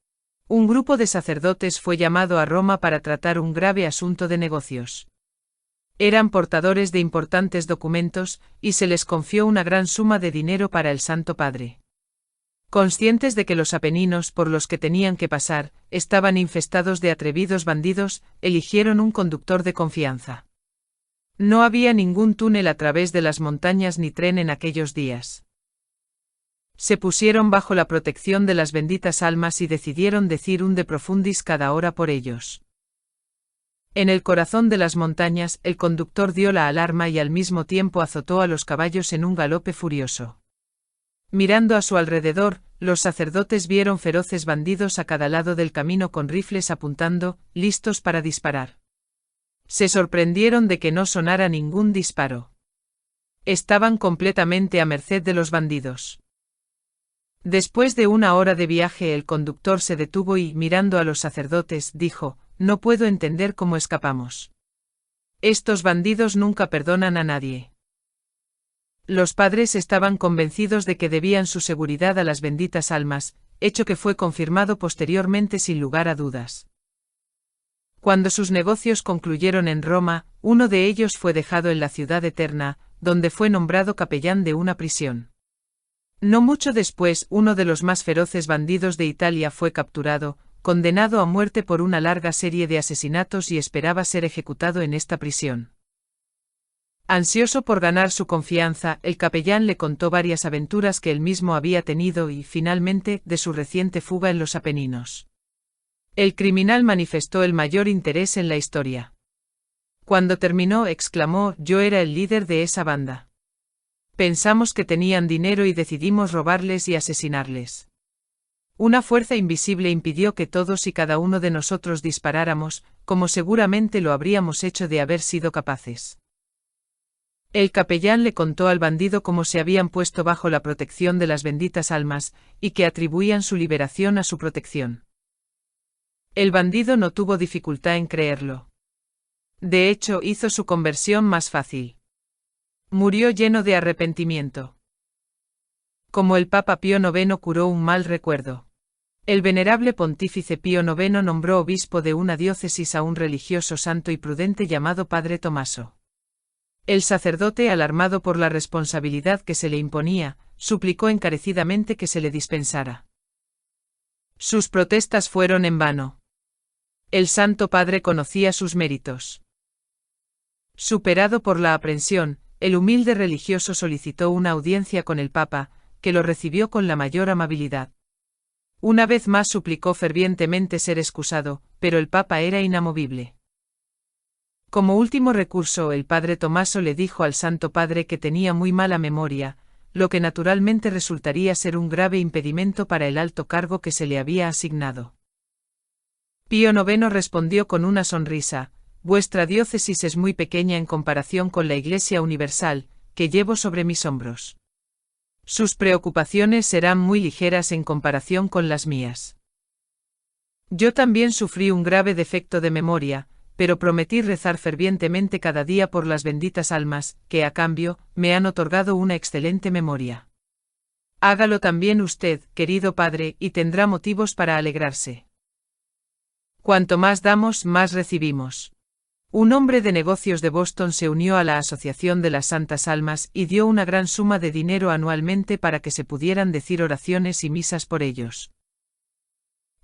Un grupo de sacerdotes fue llamado a Roma para tratar un grave asunto de negocios. Eran portadores de importantes documentos, y se les confió una gran suma de dinero para el Santo Padre. Conscientes de que los Apeninos por los que tenían que pasar, estaban infestados de atrevidos bandidos, eligieron un conductor de confianza. No había ningún túnel a través de las montañas ni tren en aquellos días. Se pusieron bajo la protección de las benditas almas y decidieron decir un de profundis cada hora por ellos. En el corazón de las montañas, el conductor dio la alarma y al mismo tiempo azotó a los caballos en un galope furioso. Mirando a su alrededor, los sacerdotes vieron feroces bandidos a cada lado del camino con rifles apuntando, listos para disparar. Se sorprendieron de que no sonara ningún disparo. Estaban completamente a merced de los bandidos. Después de una hora de viaje el conductor se detuvo y, mirando a los sacerdotes, dijo: «No puedo entender cómo escapamos. Estos bandidos nunca perdonan a nadie». Los padres estaban convencidos de que debían su seguridad a las benditas almas, hecho que fue confirmado posteriormente sin lugar a dudas. Cuando sus negocios concluyeron en Roma, uno de ellos fue dejado en la ciudad eterna, donde fue nombrado capellán de una prisión. No mucho después, uno de los más feroces bandidos de Italia fue capturado, condenado a muerte por una larga serie de asesinatos y esperaba ser ejecutado en esta prisión. Ansioso por ganar su confianza, el capellán le contó varias aventuras que él mismo había tenido y, finalmente, de su reciente fuga en los Apeninos. El criminal manifestó el mayor interés en la historia. Cuando terminó, exclamó: «Yo era el líder de esa banda. Pensamos que tenían dinero y decidimos robarles y asesinarles. Una fuerza invisible impidió que todos y cada uno de nosotros disparáramos, como seguramente lo habríamos hecho de haber sido capaces». El capellán le contó al bandido cómo se habían puesto bajo la protección de las benditas almas, y que atribuían su liberación a su protección. El bandido no tuvo dificultad en creerlo. De hecho, hizo su conversión más fácil. Murió lleno de arrepentimiento. Como el Papa Pío IX curó un mal recuerdo. El venerable pontífice Pío IX nombró obispo de una diócesis a un religioso santo y prudente llamado Padre Tomaso. El sacerdote, alarmado por la responsabilidad que se le imponía, suplicó encarecidamente que se le dispensara. Sus protestas fueron en vano. El Santo Padre conocía sus méritos. Superado por la aprensión, el humilde religioso solicitó una audiencia con el Papa, que lo recibió con la mayor amabilidad. Una vez más suplicó fervientemente ser excusado, pero el Papa era inamovible. Como último recurso, el Padre Tomaso le dijo al Santo Padre que tenía muy mala memoria, lo que naturalmente resultaría ser un grave impedimento para el alto cargo que se le había asignado. Pío IX respondió con una sonrisa: «Vuestra diócesis es muy pequeña en comparación con la Iglesia universal, que llevo sobre mis hombros. Sus preocupaciones serán muy ligeras en comparación con las mías. Yo también sufrí un grave defecto de memoria, pero prometí rezar fervientemente cada día por las benditas almas, que a cambio, me han otorgado una excelente memoria. Hágalo también usted, querido padre, y tendrá motivos para alegrarse. Cuanto más damos, más recibimos». Un hombre de negocios de Boston se unió a la Asociación de las Santas Almas y dio una gran suma de dinero anualmente para que se pudieran decir oraciones y misas por ellos.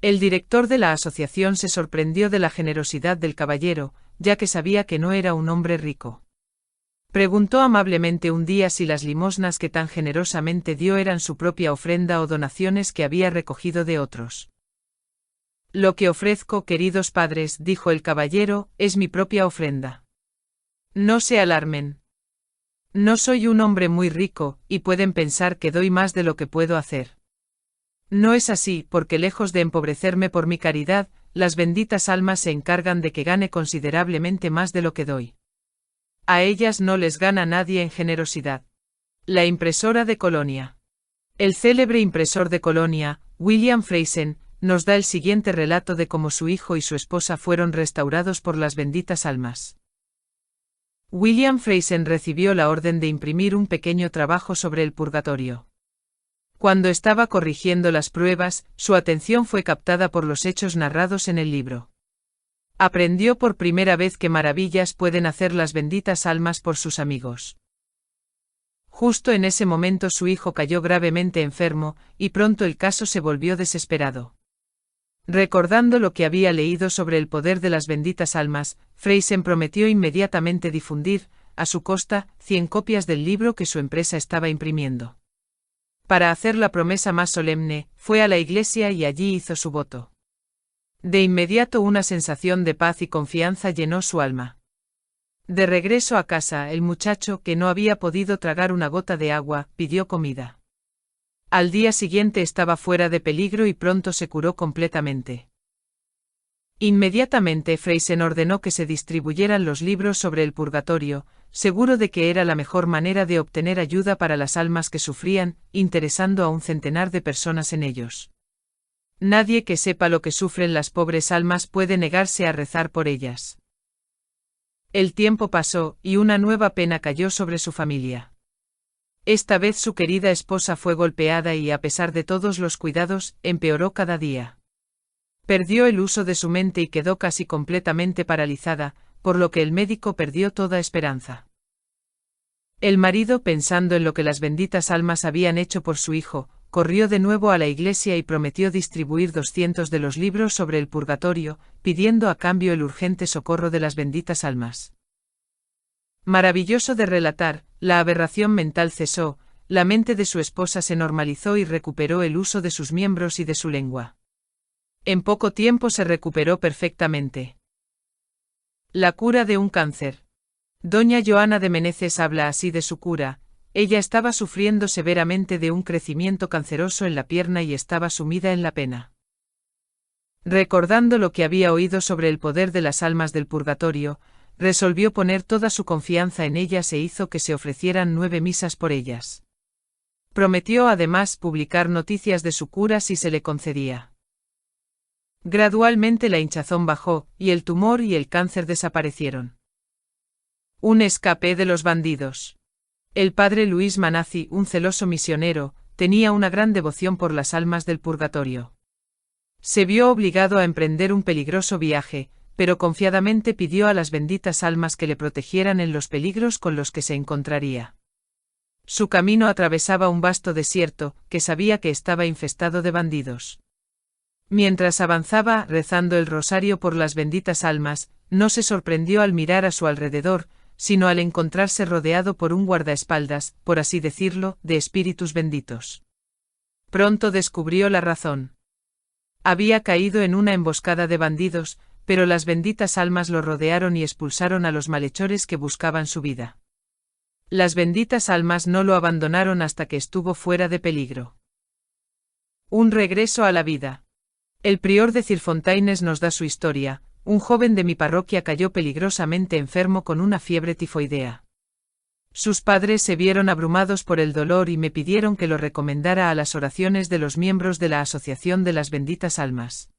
El director de la asociación se sorprendió de la generosidad del caballero, ya que sabía que no era un hombre rico. Preguntó amablemente un día si las limosnas que tan generosamente dio eran su propia ofrenda o donaciones que había recogido de otros. «Lo que ofrezco, queridos padres», dijo el caballero, «es mi propia ofrenda. No se alarmen. No soy un hombre muy rico, y pueden pensar que doy más de lo que puedo hacer. No es así, porque lejos de empobrecerme por mi caridad, las benditas almas se encargan de que gane considerablemente más de lo que doy. A ellas no les gana nadie en generosidad. La impresora de Colonia. El célebre impresor de Colonia, William Friesen, nos da el siguiente relato de cómo su hijo y su esposa fueron restaurados por las benditas almas. William Friesen recibió la orden de imprimir un pequeño trabajo sobre el purgatorio. Cuando estaba corrigiendo las pruebas, su atención fue captada por los hechos narrados en el libro. Aprendió por primera vez qué maravillas pueden hacer las benditas almas por sus amigos. Justo en ese momento su hijo cayó gravemente enfermo, y pronto el caso se volvió desesperado. Recordando lo que había leído sobre el poder de las benditas almas, Friesen prometió inmediatamente difundir, a su costa, 100 copias del libro que su empresa estaba imprimiendo. Para hacer la promesa más solemne, fue a la iglesia y allí hizo su voto. De inmediato una sensación de paz y confianza llenó su alma. De regreso a casa, el muchacho, que no había podido tragar una gota de agua, pidió comida. Al día siguiente estaba fuera de peligro y pronto se curó completamente. Inmediatamente Friesen ordenó que se distribuyeran los libros sobre el purgatorio, seguro de que era la mejor manera de obtener ayuda para las almas que sufrían, interesando a un centenar de personas en ellos. Nadie que sepa lo que sufren las pobres almas puede negarse a rezar por ellas. El tiempo pasó, y una nueva pena cayó sobre su familia. Esta vez su querida esposa fue golpeada y, a pesar de todos los cuidados, empeoró cada día. Perdió el uso de su mente y quedó casi completamente paralizada, por lo que el médico perdió toda esperanza. El marido, pensando en lo que las benditas almas habían hecho por su hijo, corrió de nuevo a la iglesia y prometió distribuir 200 de los libros sobre el purgatorio, pidiendo a cambio el urgente socorro de las benditas almas. Maravilloso de relatar, la aberración mental cesó, la mente de su esposa se normalizó y recuperó el uso de sus miembros y de su lengua. En poco tiempo se recuperó perfectamente. La cura de un cáncer. Doña Joana de Meneses habla así de su cura: ella estaba sufriendo severamente de un crecimiento canceroso en la pierna y estaba sumida en la pena. Recordando lo que había oído sobre el poder de las almas del purgatorio, resolvió poner toda su confianza en ellas e hizo que se ofrecieran 9 misas por ellas. Prometió además publicar noticias de su cura si se le concedía. Gradualmente la hinchazón bajó, y el tumor y el cáncer desaparecieron. Un escape de los bandidos. El padre Luis Manazzi, un celoso misionero, tenía una gran devoción por las almas del purgatorio. Se vio obligado a emprender un peligroso viaje, pero confiadamente pidió a las benditas almas que le protegieran en los peligros con los que se encontraría. Su camino atravesaba un vasto desierto, que sabía que estaba infestado de bandidos. Mientras avanzaba, rezando el rosario por las benditas almas, no se sorprendió al mirar a su alrededor, sino al encontrarse rodeado por un guardaespaldas, por así decirlo, de espíritus benditos. Pronto descubrió la razón. Había caído en una emboscada de bandidos, pero las benditas almas lo rodearon y expulsaron a los malhechores que buscaban su vida. Las benditas almas no lo abandonaron hasta que estuvo fuera de peligro. Un regreso a la vida. El prior de Cirfontaines nos da su historia: un joven de mi parroquia cayó peligrosamente enfermo con una fiebre tifoidea. Sus padres se vieron abrumados por el dolor y me pidieron que lo recomendara a las oraciones de los miembros de la Asociación de las Benditas Almas.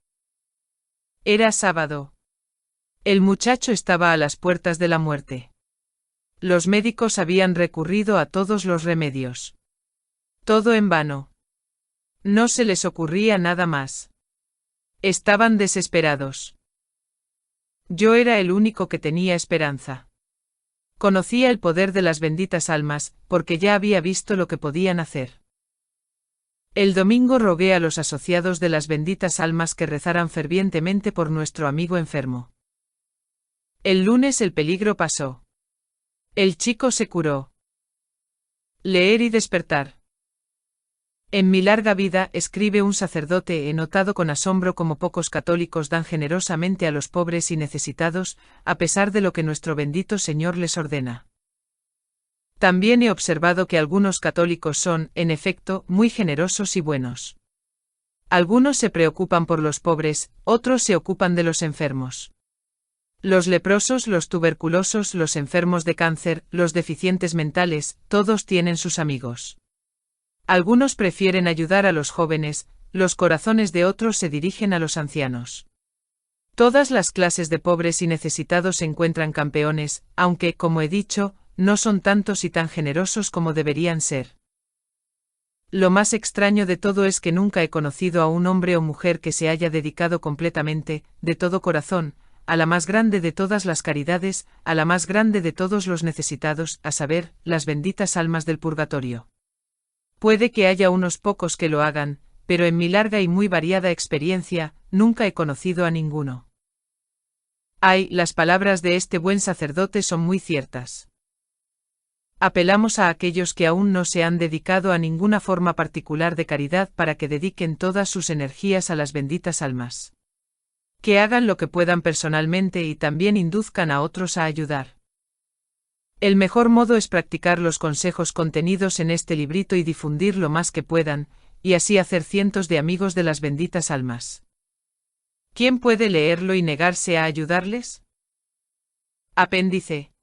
Era sábado. El muchacho estaba a las puertas de la muerte. Los médicos habían recurrido a todos los remedios. Todo en vano. No se les ocurría nada más. Estaban desesperados. Yo era el único que tenía esperanza. Conocía el poder de las benditas almas, porque ya había visto lo que podían hacer. El domingo rogué a los asociados de las benditas almas que rezaran fervientemente por nuestro amigo enfermo. El lunes el peligro pasó. El chico se curó. Leer y despertar. En mi larga vida, escribe un sacerdote, he notado con asombro cómo pocos católicos dan generosamente a los pobres y necesitados, a pesar de lo que nuestro bendito Señor les ordena. También he observado que algunos católicos son, en efecto, muy generosos y buenos. Algunos se preocupan por los pobres, otros se ocupan de los enfermos. Los leprosos, los tuberculosos, los enfermos de cáncer, los deficientes mentales, todos tienen sus amigos. Algunos prefieren ayudar a los jóvenes, los corazones de otros se dirigen a los ancianos. Todas las clases de pobres y necesitados encuentran campeones, aunque, como he dicho, no son tantos y tan generosos como deberían ser. Lo más extraño de todo es que nunca he conocido a un hombre o mujer que se haya dedicado completamente, de todo corazón, a la más grande de todas las caridades, a la más grande de todos los necesitados, a saber, las benditas almas del purgatorio. Puede que haya unos pocos que lo hagan, pero en mi larga y muy variada experiencia, nunca he conocido a ninguno. Ay, las palabras de este buen sacerdote son muy ciertas. Apelamos a aquellos que aún no se han dedicado a ninguna forma particular de caridad para que dediquen todas sus energías a las benditas almas. Que hagan lo que puedan personalmente y también induzcan a otros a ayudar. El mejor modo es practicar los consejos contenidos en este librito y difundir lo más que puedan, y así hacer cientos de amigos de las benditas almas. ¿Quién puede leerlo y negarse a ayudarles? Apéndice.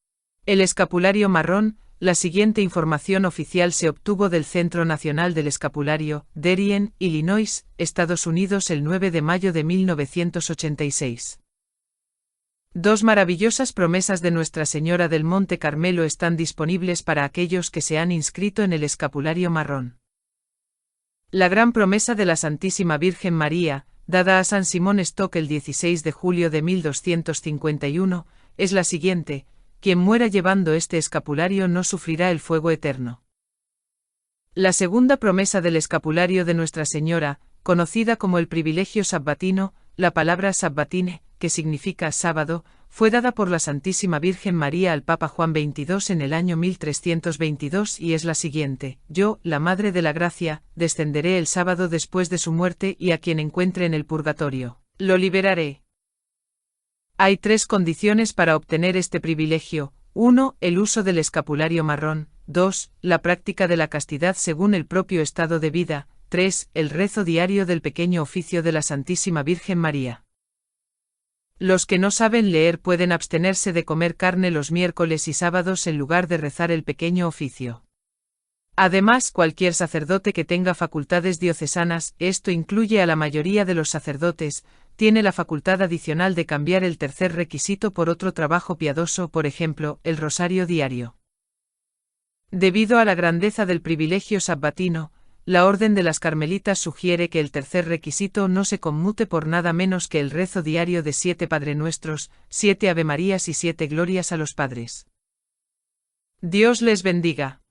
El escapulario marrón. La siguiente información oficial se obtuvo del Centro Nacional del Escapulario, Darien, Illinois, Estados Unidos el 9 de mayo de 1986. Dos maravillosas promesas de Nuestra Señora del Monte Carmelo están disponibles para aquellos que se han inscrito en el escapulario marrón. La gran promesa de la Santísima Virgen María, dada a San Simón Stock el 16 de julio de 1251, es la siguiente: quien muera llevando este escapulario no sufrirá el fuego eterno. La segunda promesa del escapulario de Nuestra Señora, conocida como el privilegio sabbatino, la palabra sabbatine, que significa sábado, fue dada por la Santísima Virgen María al Papa Juan XXII en el año 1322 y es la siguiente: yo, la Madre de la Gracia, descenderé el sábado después de su muerte y a quien encuentre en el purgatorio, lo liberaré. Hay tres condiciones para obtener este privilegio: 1. El uso del escapulario marrón; 2. La práctica de la castidad según el propio estado de vida; 3. El rezo diario del pequeño oficio de la Santísima Virgen María. Los que no saben leer pueden abstenerse de comer carne los miércoles y sábados en lugar de rezar el pequeño oficio. Además, cualquier sacerdote que tenga facultades diocesanas, esto incluye a la mayoría de los sacerdotes, tiene la facultad adicional de cambiar el tercer requisito por otro trabajo piadoso, por ejemplo, el rosario diario. Debido a la grandeza del privilegio sabbatino, la Orden de las Carmelitas sugiere que el tercer requisito no se conmute por nada menos que el rezo diario de 7 Padrenuestros, 7 Avemarías y 7 Glorias a los Padres. Dios les bendiga.